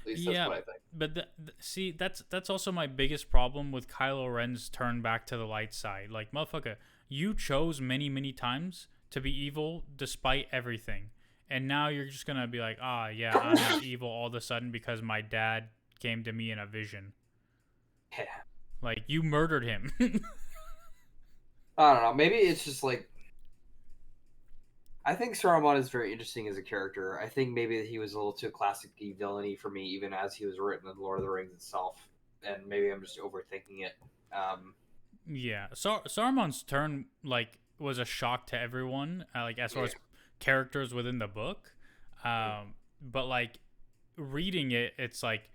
At least that's Yeah, what I think. but see, that's also my biggest problem with Kylo Ren's turn back to the light side. Like, motherfucker, you chose many, many times to be evil despite everything. And now you're just going to be like, yeah, I'm not evil all of a sudden because my dad came to me in a vision. Yeah. Like, you murdered him. I don't know. Maybe it's just like I think Saruman is very interesting as a character. I think maybe he was a little too classic-y villainy for me, even as he was written in Lord of the Rings itself. And maybe I'm just overthinking it. Yeah, Saruman's turn like was a shock to everyone, like as far Yeah. as characters within the book. But like reading it, it's like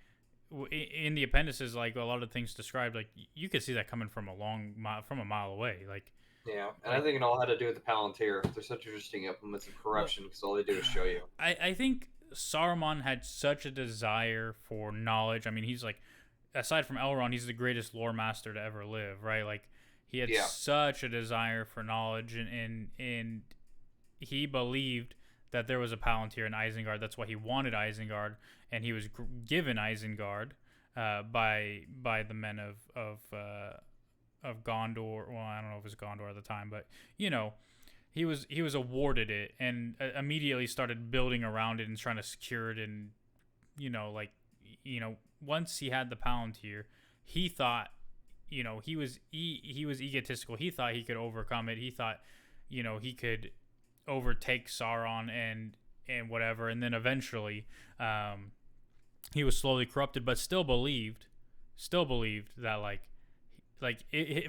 in the appendices, like a lot of things described, like you could see that coming from from a mile away. Yeah, and I Like think it all had to do with the Palantir. They're such interesting implements of well, corruption because all they do is show you. I think Saruman had such a desire for knowledge. I mean, he's like, aside from Elrond, he's the greatest lore master to ever live, right? Like, he had Yeah, such a desire for knowledge, and he believed that there was a Palantir in Isengard. That's why he wanted Isengard, and he was given Isengard by the men of Gondor. Well, I don't know if it was Gondor at the time, but you know, he was awarded it and immediately started building around it and trying to secure it. And you know, like, you know, once he had the Palantir, he thought, you know, he was egotistical. He thought he could overcome it. He thought, you know, he could overtake Sauron and whatever. And then eventually, he was slowly corrupted, but still believed that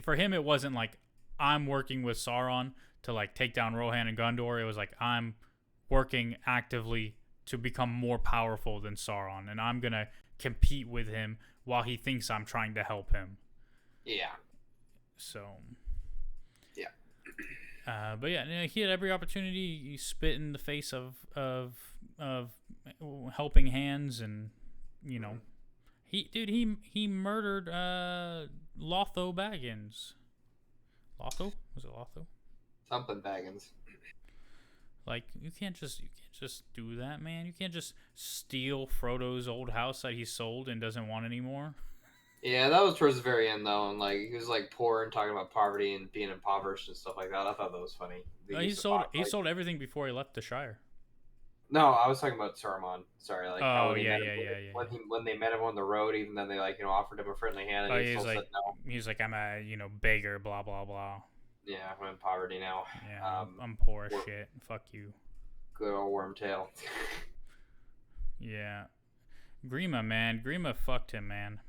for him it wasn't like I'm working with Sauron to like take down Rohan and Gondor. It was like I'm working actively to become more powerful than Sauron, and I'm gonna compete with him while he thinks I'm trying to help him. yeah, So, yeah. but yeah, he had every opportunity. He spit in the face of helping hands, and you know, he murdered Lotho Baggins. Lotho? Was it Lotho? Something Baggins. Like you can't just do that, man. You can't just steal Frodo's old house that he sold and doesn't want anymore. Yeah, that was towards the very end though, and like he was like poor and talking about poverty and being impoverished and stuff like that. I thought that was funny. He sold everything before he left the Shire. No, I was talking about Saruman. Sorry, like how Oh when he yeah, met him when they met him on the road, even then they like offered him a friendly hand, and he he's still like said no. I'm a beggar, blah blah blah. Yeah, I'm in poverty now. Yeah, I'm poor as shit. Fuck you. Good old Wormtail. Yeah, Grima, man, Grima fucked him, man.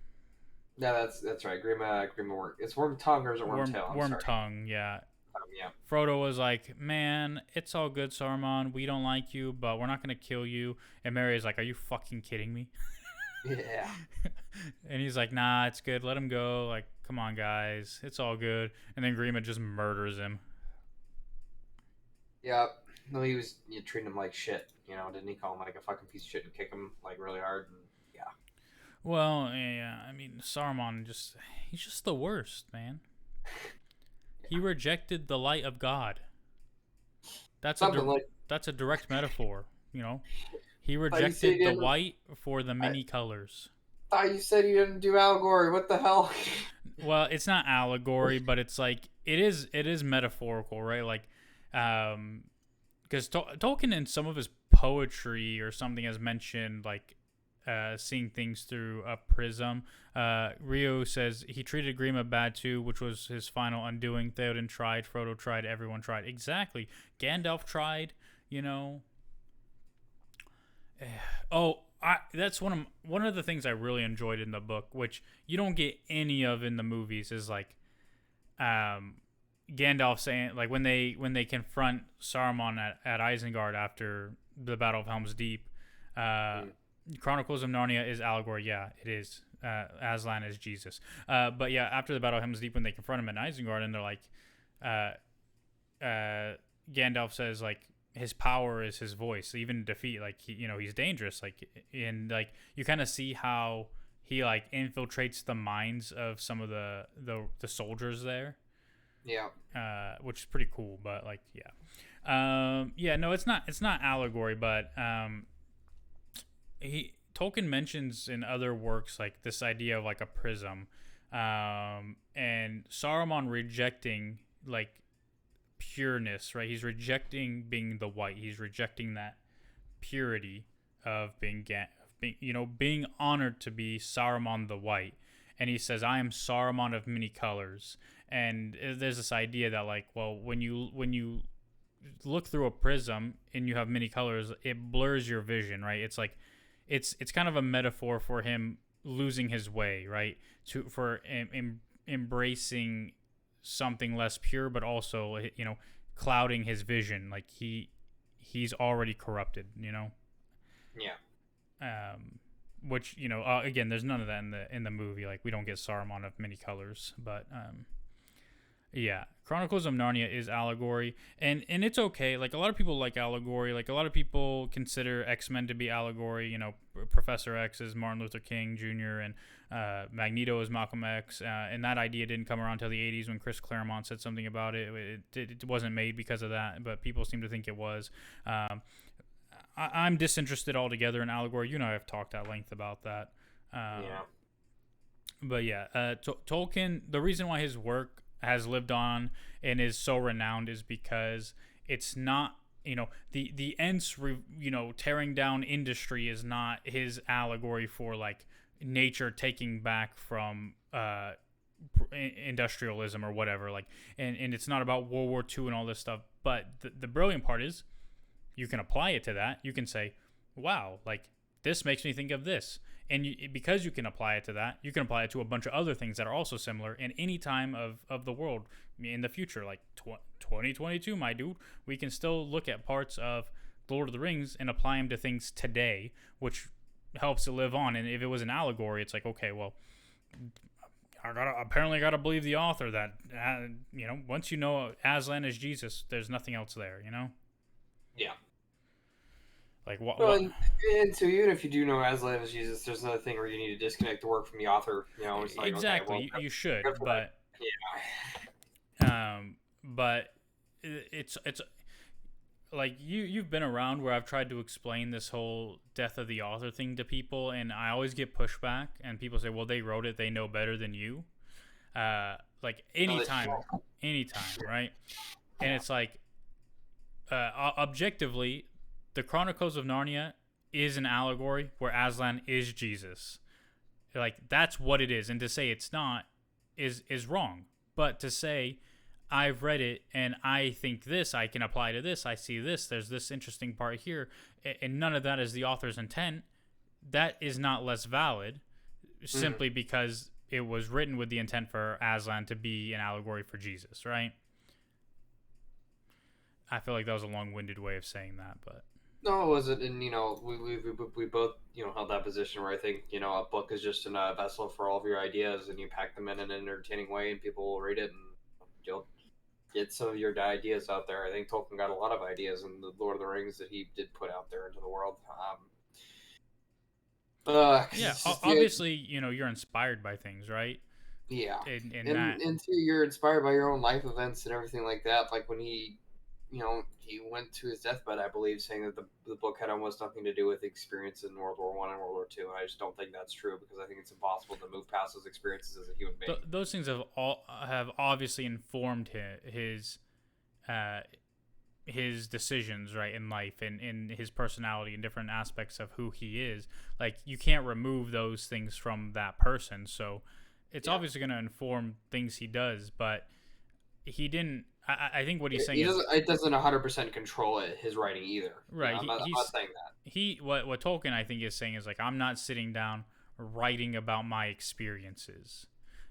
Yeah, that's right. Grima work. It's Wormtongue or is it Wormtail? Wormtongue, yeah. Yeah. Frodo was like, man, it's all good, Saruman. We don't like you, but we're not going to kill you. And Merry is like, are you fucking kidding me? Yeah. And he's like, nah, it's good. Let him go. Like, come on, guys. It's all good. And then Grima just murders him. Yeah. No, he was treating him like shit. You know, didn't he call him like a fucking piece of shit and kick him like really hard? And, yeah. Well, yeah, I mean, Saruman he's just the worst, man. He rejected the light of God. That's a direct metaphor, you know. He rejected the white for the many colors. I thought you said you didn't do allegory. What the hell? Well, it's not allegory, but it's like it is metaphorical, right? Like, because Tolkien in some of his poetry or something has mentioned like seeing things through a prism. Rio says he treated Grima bad too, which was his final undoing. Theoden tried, Frodo tried, everyone tried. Exactly. Gandalf tried, you know. That's one of the things I really enjoyed in the book, which you don't get any of in the movies, is like Gandalf saying, like, when they confront Saruman at Isengard after the Battle of Helm's Deep, Chronicles of Narnia is allegory. Yeah, it is. Aslan is Jesus. But yeah, after the Battle of Helm's Deep, when they confront him at Isengard, and they're like, Gandalf says, like, his power is his voice. Even in defeat, like, he's dangerous. Like, and like you kind of see how he like infiltrates the minds of some of the soldiers there. Yeah. Which is pretty cool. But like, yeah. Yeah. No, it's not allegory, but Tolkien mentions in other works like this idea of like a prism, and Saruman rejecting like pureness, right? He's rejecting being the white. He's rejecting that purity of being being honored to be Saruman the White. And he says, I am Saruman of many colors. And there's this idea that like, well, when you look through a prism and you have many colors, it blurs your vision, right? It's like it's kind of a metaphor for him losing his way, right? For embracing something less pure, but also clouding his vision. Like he's already corrupted, Yeah. Which again, there's none of that in the movie. Like we don't get Saruman of many colors, but yeah, Chronicles of Narnia is allegory, and it's okay. Like a lot of people like allegory. Like a lot of people consider X-Men to be allegory. Professor X is Martin Luther King Jr. and Magneto is Malcolm X, and that idea didn't come around until the '80s when Chris Claremont said something about it. It wasn't made because of that, but people seem to think it was. I'm disinterested altogether in allegory. You know, I've talked at length about that. Yeah. But yeah, Tolkien. The reason why his work has lived on and is so renowned is because it's not, the Ents, tearing down industry is not his allegory for like nature taking back from industrialism or whatever. Like, and it's not about World War II and all this stuff. But the brilliant part is you can apply it to that. You can say, wow, like this makes me think of this. And because you can apply it to that, you can apply it to a bunch of other things that are also similar in any time of the world in the future. Like 2022, my dude, we can still look at parts of Lord of the Rings and apply them to things today, which helps it live on. And if it was an allegory, it's like, okay, well, I gotta believe the author that, once you know Aslan is Jesus, there's nothing else there, Yeah. Like what? Well, and so even if you do know Aslan is Jesus, there's another thing where you need to disconnect the work from the author. It's like, exactly. Okay, well, you should, but yeah. But it's like you've been around where I've tried to explain this whole death of the author thing to people, and I always get pushback, and people say, well, they wrote it, they know better than you. Like anytime, right? And it's like objectively, the Chronicles of Narnia is an allegory where Aslan is Jesus. Like that's what it is, and to say it's not is wrong. But to say I've read it and I think this, I can apply to this, I see this, there's this interesting part here, and none of that is the author's intent, that is not less valid simply because it was written with the intent for Aslan to be an allegory for Jesus, right? I feel like that was a long-winded way of saying that, but No, it wasn't. And we both held that position where I think a book is just a vessel for all of your ideas, and you pack them in an entertaining way, and people will read it, and you'll get some of your ideas out there. I think Tolkien got a lot of ideas in the Lord of the Rings that he did put out there into the world. yeah, obviously, you're inspired by things, right? Yeah, and too, you're inspired by your own life events and everything like that. Like when he went to his deathbed, I believe, saying that the book had almost nothing to do with experience in World War I and World War II. And I just don't think that's true because I think it's impossible to move past those experiences as a human being. Those things have obviously informed his decisions, right, in life and in his personality and different aspects of who he is. Like you can't remove those things from that person, so it's obviously going to inform things he does, but he didn't. I think what he's saying it doesn't 100% control his writing either. Right. I'm not saying that. What Tolkien I think is saying is like I'm not sitting down writing about my experiences.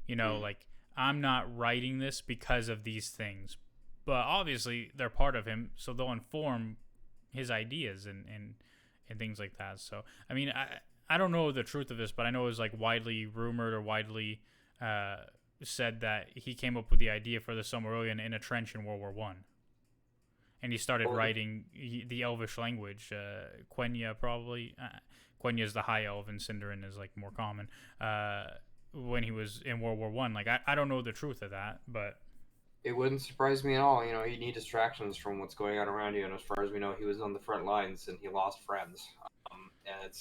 Like I'm not writing this because of these things. But obviously they're part of him, so they'll inform his ideas and things like that. So I mean I don't know the truth of this, but I know it was like widely rumored or widely said that he came up with the idea for the Silmarillion in a trench in World War I. And he started writing the Elvish language, Quenya probably. Quenya is the High Elf, and Sindarin is like more common. When he was in World War I, like I don't know the truth of that, but it wouldn't surprise me at all. You need distractions from what's going on around you, and as far as we know, he was on the front lines and he lost friends. And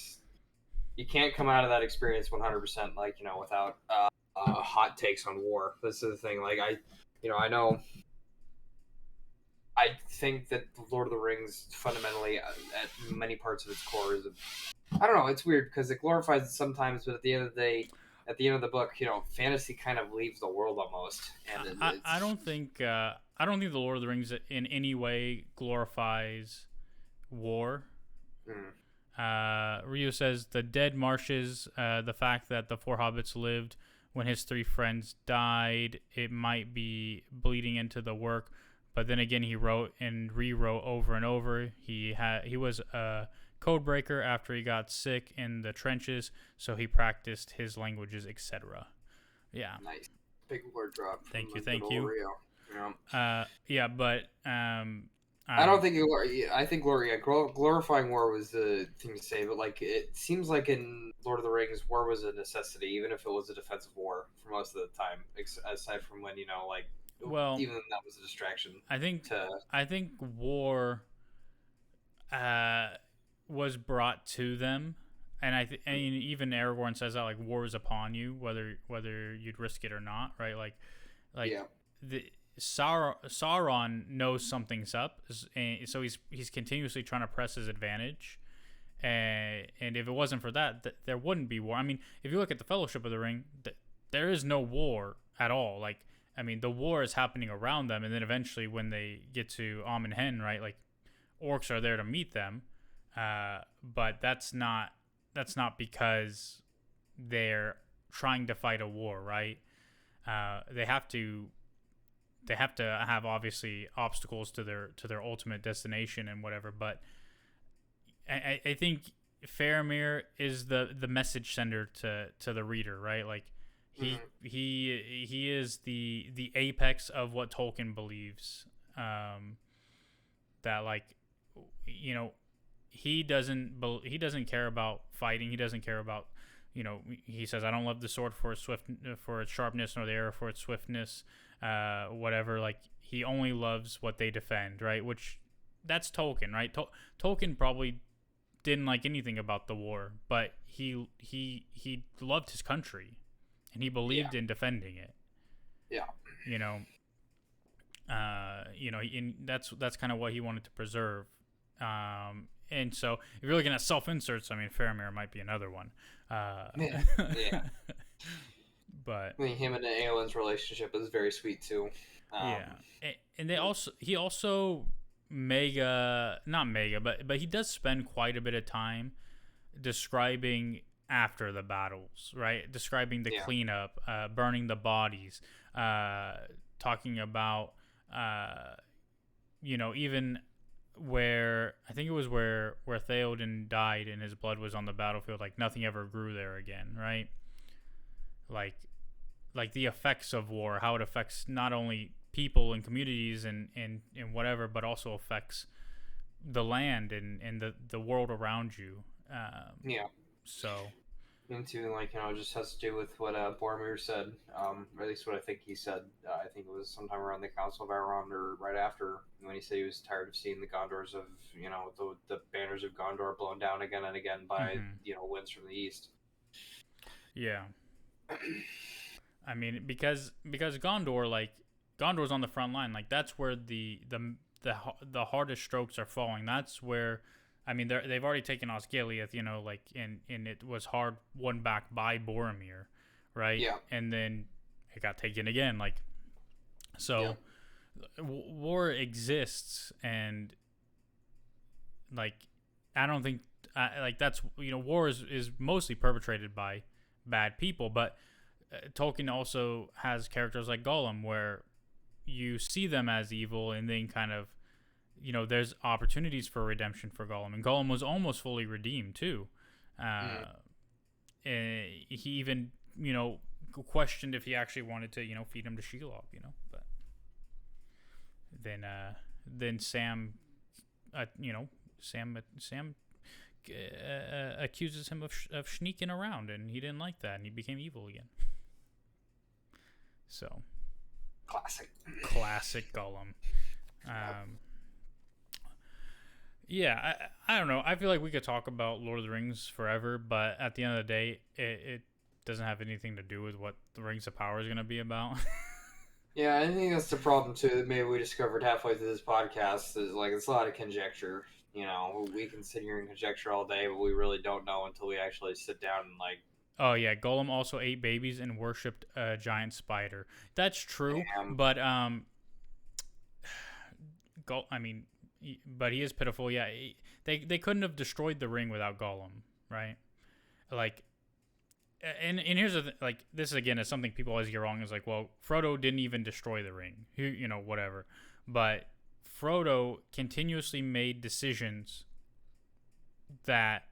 you can't come out of that experience 100% without hot takes on war. This is the thing. Like I know. I think that the Lord of the Rings fundamentally, at many parts of its core, is I don't know. It's weird because it glorifies it sometimes, but at the end of the day, at the end of the book, fantasy kind of leaves the world almost. And I don't think I don't think the Lord of the Rings in any way glorifies war. Rio says the dead marshes, the fact that the four hobbits lived when his three friends died, it might be bleeding into the work. But then again, he wrote and rewrote over and over. He was a code breaker after he got sick in the trenches, so he practiced his languages, etc. Yeah. Nice. Big word drop. Thank you. Rio. Yeah, but I don't think I think glorifying war was the thing to say, but like it seems like in Lord of the Rings, war was a necessity, even if it was a defensive war for most of the time, aside from when even that was a distraction. I think war was brought to them, and and even Aragorn says that like war is upon you, whether you'd risk it or not, right? The Sauron knows something's up, and so he's continuously trying to press his advantage. And if it wasn't for that, there wouldn't be war. I mean, if you look at the Fellowship of the Ring, there is no war at all. Like, I mean, the war is happening around them, and then eventually when they get to Amon Hen, right, like, orcs are there to meet them, but that's not because they're trying to fight a war, right? They have to have obviously obstacles to their ultimate destination and whatever, but I think Faramir is the message sender to the reader, right? Like he is the apex of what Tolkien believes. That like, you know, he doesn't care about fighting. He doesn't care about, you know, he says, I don't love the sword for its sharpness, nor the arrow for its swiftness, whatever. Like, he only loves what they defend, right? Which, that's Tolkien, right? Tolkien probably didn't like anything about the war, but he loved his country, and he believed in defending it. Yeah. And that's kind of what he wanted to preserve. And so if you're looking at self-inserts, I mean, Faramir might be another one. Yeah. But I mean, him and Aelin's relationship is very sweet too. And he also not mega, but he does spend quite a bit of time describing after the battles, right? Describing the cleanup, burning the bodies, talking about, even where I think it was where Theoden died and his blood was on the battlefield, like nothing ever grew there again, right? Like the effects of war, how it affects not only people and communities and whatever, but also affects the land and the world around you. So into just has to do with what Boromir said, or at least what I think he said. I think it was sometime around the Council of Elrond or right after, when he said he was tired of seeing the Gondors of the banners of Gondor blown down again and again by winds from the east. Yeah. I mean, because Gondor's on the front line. Like, that's where the hardest strokes are falling. That's where, I mean, they've already taken Osgiliath, and it was hard won back by Boromir, right? Yeah. And then it got taken again. Like, so war exists, and like, I don't think that's war is mostly perpetrated by bad people, but Tolkien also has characters like Gollum where you see them as evil, and then kind of, there's opportunities for redemption for Gollum, and Gollum was almost fully redeemed too. And he even, questioned if he actually wanted to, feed him to Shelob, but then Sam accuses him of sneaking around, and he didn't like that, and he became evil again. So classic Gollum. I don't know. I feel like we could talk about Lord of the Rings forever, but at the end of the day, it doesn't have anything to do with what the Rings of Power is going to be about. Yeah, I think that's the problem too, that maybe we discovered halfway through this podcast, is like, it's a lot of conjecture. We can sit here and conjecture all day, but we really don't know until we actually sit down and like. Oh yeah, Gollum also ate babies and worshipped a giant spider. That's true, but but he is pitiful. Yeah, they couldn't have destroyed the ring without Gollum, right? Like, and here's the like, this again is something people always get wrong. Is like, well, Frodo didn't even destroy the ring, whatever. But Frodo continuously made decisions that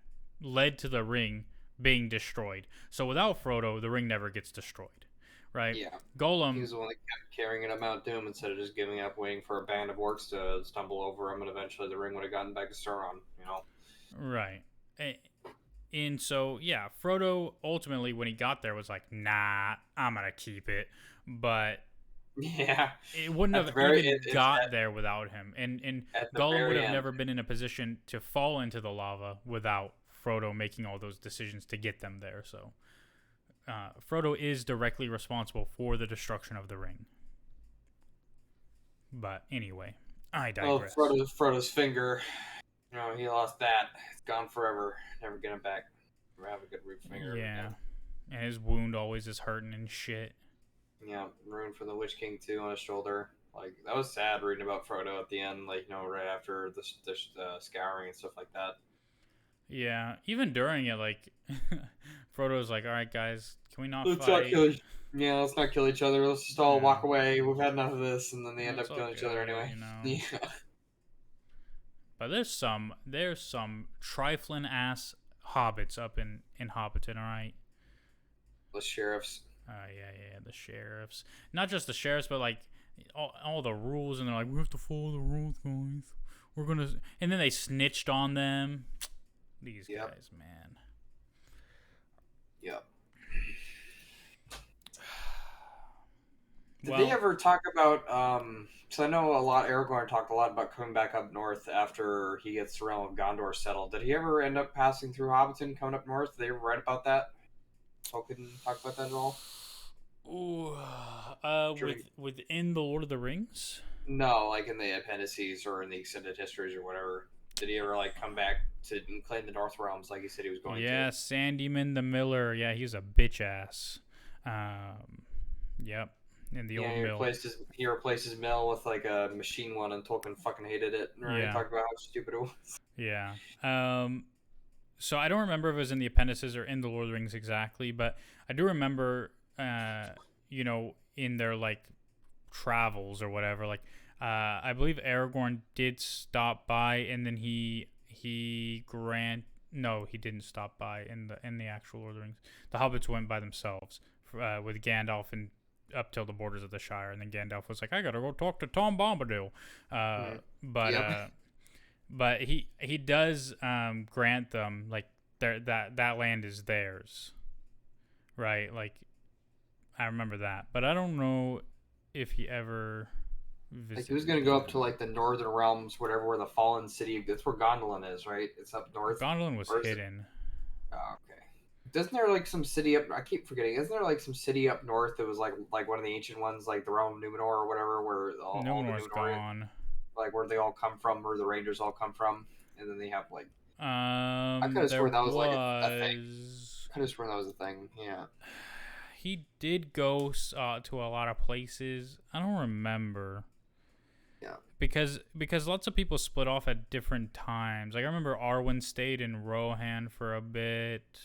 led to the ring being destroyed. So without Frodo, the ring never gets destroyed, right? Yeah. Gollum. He was the one that kept carrying it at Mount Doom instead of just giving up, waiting for a band of orcs to stumble over him, and eventually the ring would have gotten back to Sauron. Right. And so, yeah, Frodo ultimately, when he got there, was like, nah, I'm going to keep it. But yeah, it wouldn't have even got there without him. And Gollum would have never been in a position to fall into the lava without Frodo making all those decisions to get them there. So Frodo is directly responsible for the destruction of the ring. But anyway, I digress. Well, Frodo's finger, he lost that. It's gone forever. Never get it back. Never have a good root finger. Yeah. And his wound always is hurting and shit. Yeah, ruined from the Witch King too on his shoulder. Like, that was sad reading about Frodo at the end, like, right after the scouring and stuff like that. Yeah, even during it, like, Frodo's like, all right, guys, can we not let's fight? Let's not kill each other. Let's just all walk away. We've had enough of this, and then they end up killing each other anyway. Yeah. But there's some trifling ass hobbits up in Hobbiton, all right? The sheriffs. Yeah, the sheriffs. Not just the sheriffs, but like all the rules, and they're like, we have to follow the rules, guys. We're gonna, and then they snitched on them. These guys, man. Yep. Did they ever talk about? So I know Aragorn talked a lot about coming back up north after he gets the realm of Gondor settled. Did he ever end up passing through Hobbiton, coming up north? Did they ever write about that? Tolkien talk about that at all? Ooh, within the Lord of the Rings? No, like in the appendices or in the extended histories or whatever. Did he ever come back to claim the North Realms like he said he was going to? Yeah, Sandyman the Miller. Yeah, he's a bitch ass. Yep. In the old mill. He replaced his mill with like a machine one, and Tolkien fucking hated it. Right? Yeah. He talked about how stupid it was. Yeah. So I don't remember if it was in the appendices or in the Lord of the Rings exactly, but I do remember, in their travels or whatever. I believe Aragorn did stop by, and then he didn't stop by in the actual Lord of the Rings. The hobbits went by themselves with Gandalf and up till the borders of the Shire, and then Gandalf was like, I gotta go talk to Tom Bombadil. But he does grant them that land is theirs, right? I remember that, but I don't know if he ever visited. He was gonna go up to the Northern Realms, whatever, where the Fallen City. That's where Gondolin is, right? It's up north. Gondolin was hidden. Oh, okay. Doesn't there some city up? I keep forgetting. Isn't there some city up north that was like one of the ancient ones, like the realm of Numenor or whatever, where all the Numenor gone. Where they all come from, where the Rangers all come from, and then they have I could have sworn that was a thing. I could have sworn that was a thing. Yeah. He did go to a lot of places. I don't remember. Yeah. Because lots of people split off at different times. I remember Arwen stayed in Rohan for a bit.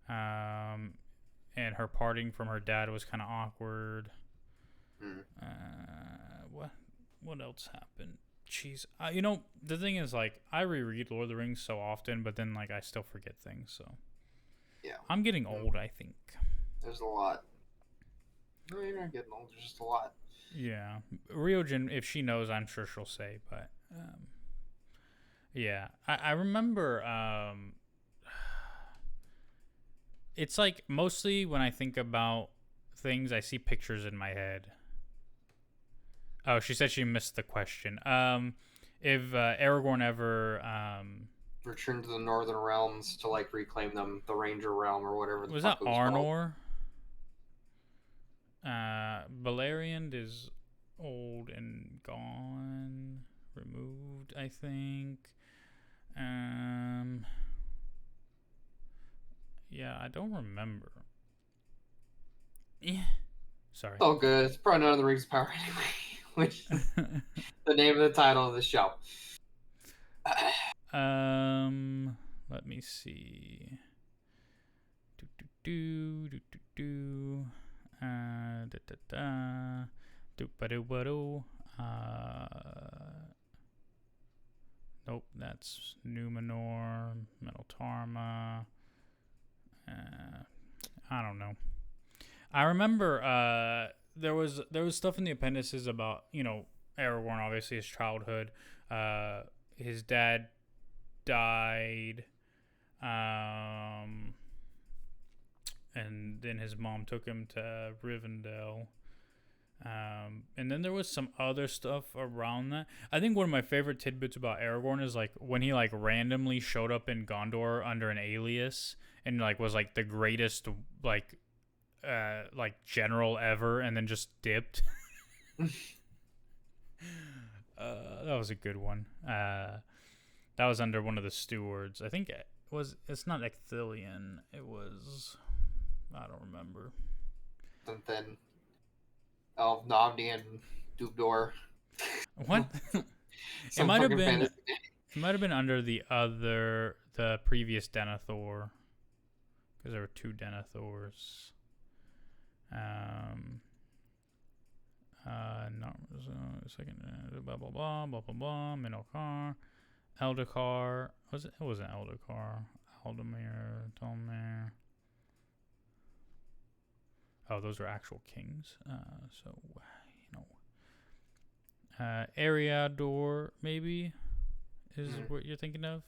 And her parting from her dad was kind of awkward. What else happened? Jeez, the thing is, I reread Lord of the Rings so often, but then I still forget things. So yeah, I'm getting old, I think. There's a lot. No, you're not getting old. There's just a lot. Yeah, Ryojin, if she knows, I'm sure she'll say. But yeah, I remember. It's mostly when I think about things, I see pictures in my head. Oh, she said she missed the question. If Aragorn ever returned to the Northern Realms to reclaim them, the Ranger Realm or whatever. Was that Arnor? Beleriand is old and gone, removed, I think. Yeah, I don't remember. Yeah. Sorry. Oh, good. It's probably none of the Rings of Power anyway. which is the name of the title of the show. Let me see. Do. Da da da. Do ba do ba do. Nope, that's Numenor, Metaltarma. I don't know. I remember there was stuff in the appendices about Aragorn, obviously his childhood. His dad died, and then his mom took him to Rivendell. And then there was some other stuff around that. I think one of my favorite tidbits about Aragorn is like when he like randomly showed up in Gondor under an alias and like was like the greatest like general ever, and then just dipped. That was a good one. That was under one of the stewards. I think it's not Ecthelion. It was, I don't remember. Something. Oh, Navni and Dubdor. What? It might have been. It might have been under the previous Denethor, because there were two Denethors. Second, blah blah blah blah blah blah. Minokar, Eldakar. It wasn't Eldakar. Aldemir, Dolmir. Oh, those are actual kings. Ariador maybe is what you're thinking of.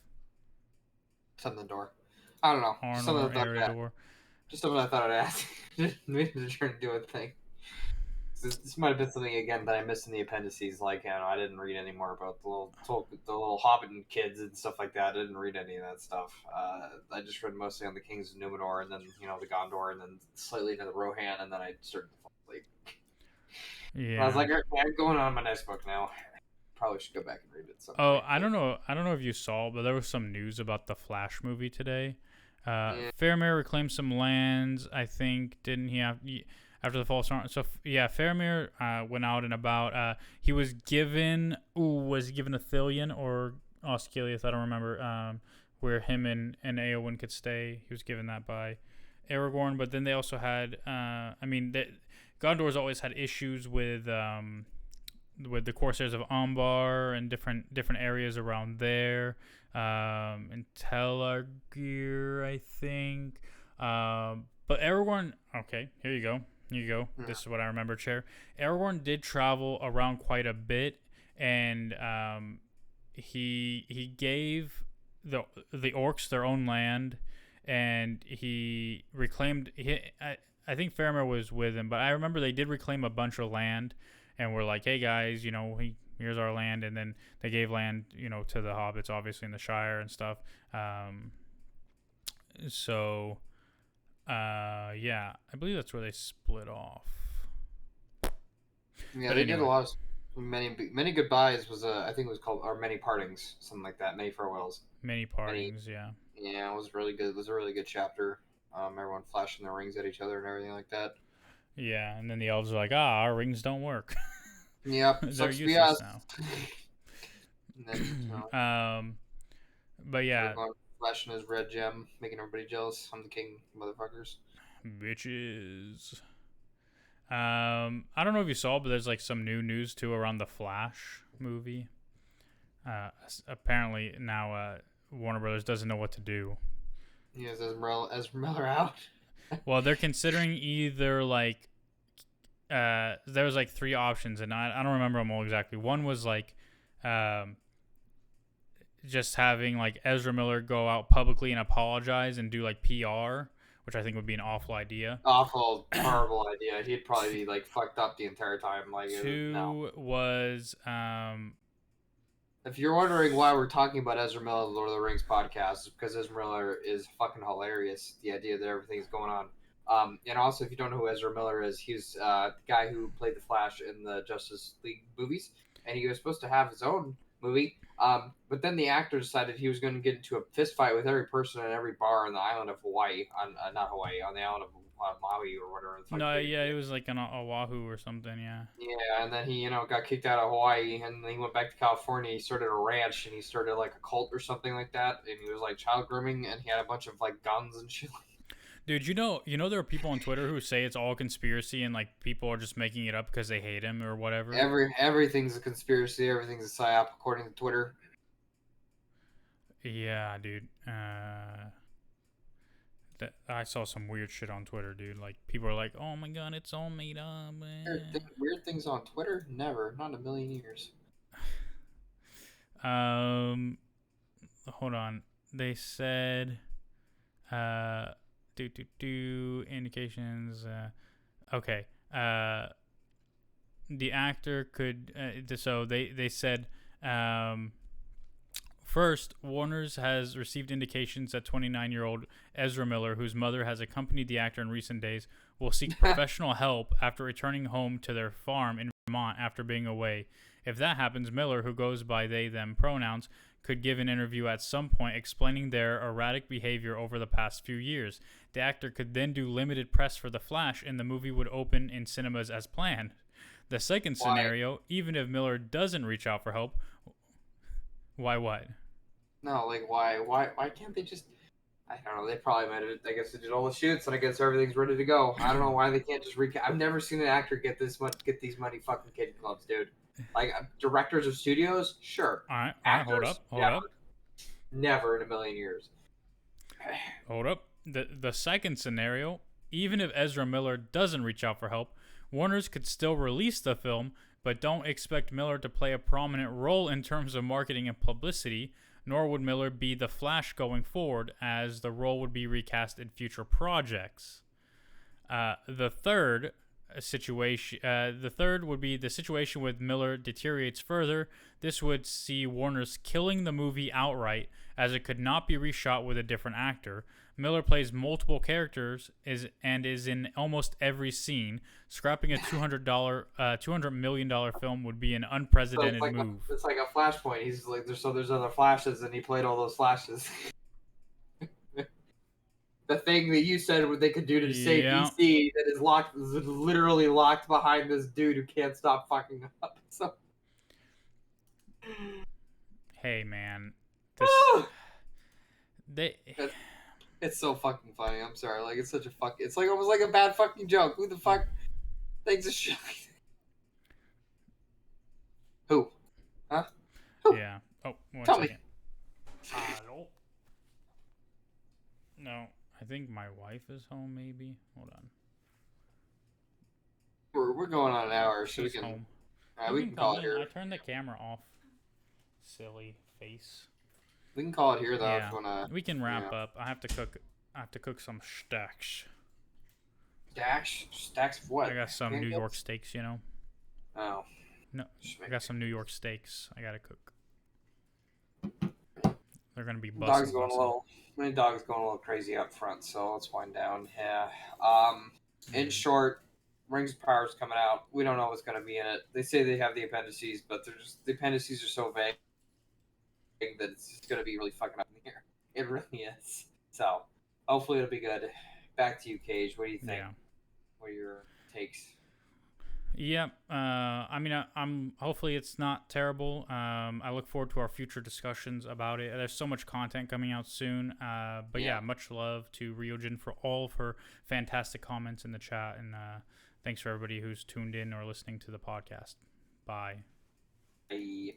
Something door. I don't know. Arnor, Ariador. Just something I thought I'd ask. Maybe to try to do a thing. This might have been something again that I missed in the appendices. Like, I didn't read any more about the little Hobbit and kids and stuff like that. I didn't read any of that stuff. I just read mostly on the Kings of Numenor, and then the Gondor, and then slightly into the Rohan, and then I started to fall asleep. Yeah. I was like, I'm going on my next book now. Probably should go back and read it. I don't know if you saw, but there was some news about the Flash movie today. Faramir reclaimed some lands. I think, didn't he have? After the False Storm. So, yeah, Faramir went out and about. He was given Ithilien or Osgiliath, I don't remember, where him and Eowyn could stay. He was given that by Aragorn. But then they also had, Gondor's always had issues with the Corsairs of Umbar and different areas around there. And Telagir, I think. But Aragorn, okay, here you go. Yeah. This is what I remember, Chair. Aragorn did travel around quite a bit, and he gave the orcs their own land, and he reclaimed. I think Faramir was with him, but I remember they did reclaim a bunch of land, and were like, "Hey guys, here's our land," and then they gave land, to the hobbits, obviously in the Shire and stuff. Yeah, I believe that's where they split off. Yeah, they did a lot of many goodbyes. I think it was called, or many partings, something like that. Many farewells. Many partings, yeah. Yeah, it was really good. It was a really good chapter. Everyone flashing their rings at each other and everything like that. Yeah, and then the elves are like, our rings don't work. Yep, they're useless now. And then, but yeah. Flashing his red gem, making everybody jealous. I'm the king, motherfuckers. Bitches. I don't know if you saw, but there's like some new news too around the Flash movie. Apparently now Warner Brothers doesn't know what to do. Yeah, is Ezra Miller out? Well, they're considering either like there's like three options, and I don't remember them all exactly. One was like just having like Ezra Miller go out publicly and apologize and do like PR, which I think would be an awful idea. Awful, horrible idea. He'd probably be like fucked up the entire time. Like, two was if you're wondering why we're talking about Ezra Miller, the Lord of the Rings podcast, it's because Ezra Miller is fucking hilarious. The idea that everything's going on. And also, if you don't know who Ezra Miller is, he's the guy who played the Flash in the Justice League movies, and he was supposed to have his own movie. But then the actor decided he was going to get into a fist fight with every person at every bar on the island of Hawaii, not Hawaii, on the island of Maui or whatever the fuck. No, yeah, it was like an Oahu or something, yeah. Yeah, and then he, got kicked out of Hawaii, and then he went back to California. He started a ranch, and he started like a cult or something like that, and he was like child grooming, and he had a bunch of like guns and shit. Dude, you know there are people on Twitter who say it's all conspiracy and like people are just making it up because they hate him or whatever. Everything's a conspiracy. Everything's a psyop, according to Twitter. Yeah, dude. I saw some weird shit on Twitter, dude. Like people are like, "Oh my god, it's all made up." Weird things on Twitter? Never, not in a million years. Hold on. They said, indications. Okay. The actor could. So they said, first, Warner's has received indications that 29-year-old Ezra Miller, whose mother has accompanied the actor in recent days, will seek professional help after returning home to their farm in Vermont after being away. If that happens, Miller, who goes by they/them pronouns, could give an interview at some point explaining their erratic behavior over the past few years. The actor could then do limited press for The Flash, and the movie would open in cinemas as planned. The second scenario, even if Miller doesn't reach out for help, why what? No, like why can't they just? I don't know. They probably might have. I guess they did all the shoots, and I guess everything's ready to go. I don't know why they can't just recap. I've never seen an actor get these money fucking kid clubs, dude. Like directors of studios, sure. All right, Actors, hold up. Never in a million years. Hold up. The second scenario, even if Ezra Miller doesn't reach out for help, Warner's could still release the film, but don't expect Miller to play a prominent role in terms of marketing and publicity, nor would Miller be the Flash going forward, as the role would be recast in future projects. The third would be the situation with Miller deteriorates further. This would see Warner's killing the movie outright, as it could not be reshot with a different actor. Miller plays multiple characters is in almost every scene. Scrapping a $200 million film would be an unprecedented move. It's like a Flashpoint. He's like, there's other Flashes, and he played all those Flashes. The thing that you said what they could do to save DC that is literally locked behind this dude who can't stop fucking up. So, hey man, it's so fucking funny. I'm sorry, like it's such a fuck. It's like almost like a bad fucking joke. Who the fuck thinks a shit? Who? Huh? Who? Yeah. Oh, Tell me. Hello. No. I think my wife is home, maybe. Hold on. We're going on an hour, so She's we can. Home. We can call it here. I turned the camera off. Silly face. We can call it here, though. Yeah. If you wanna, we can wrap up. I have to cook some stacks. Stacks of what? I got some New York steaks, you know. Oh. No, I got some New York steaks. I gotta cook. They're gonna be busting. My dog's going a little crazy up front, so let's wind down. Yeah. In short, Rings of Power is coming out. We don't know what's gonna be in it. They say they have the appendices, but the appendices are so vague that it's just gonna be really fucking up in here. It really is. So hopefully it'll be good. Back to you, Cage. What do you think? Yeah. What are your takes? Yep. I mean, I'm hopefully it's not terrible. I look forward to our future discussions about it. There's so much content coming out soon. But yeah, much love to Ryojin for all of her fantastic comments in the chat, and thanks for everybody who's tuned in or listening to the podcast. Bye. Bye.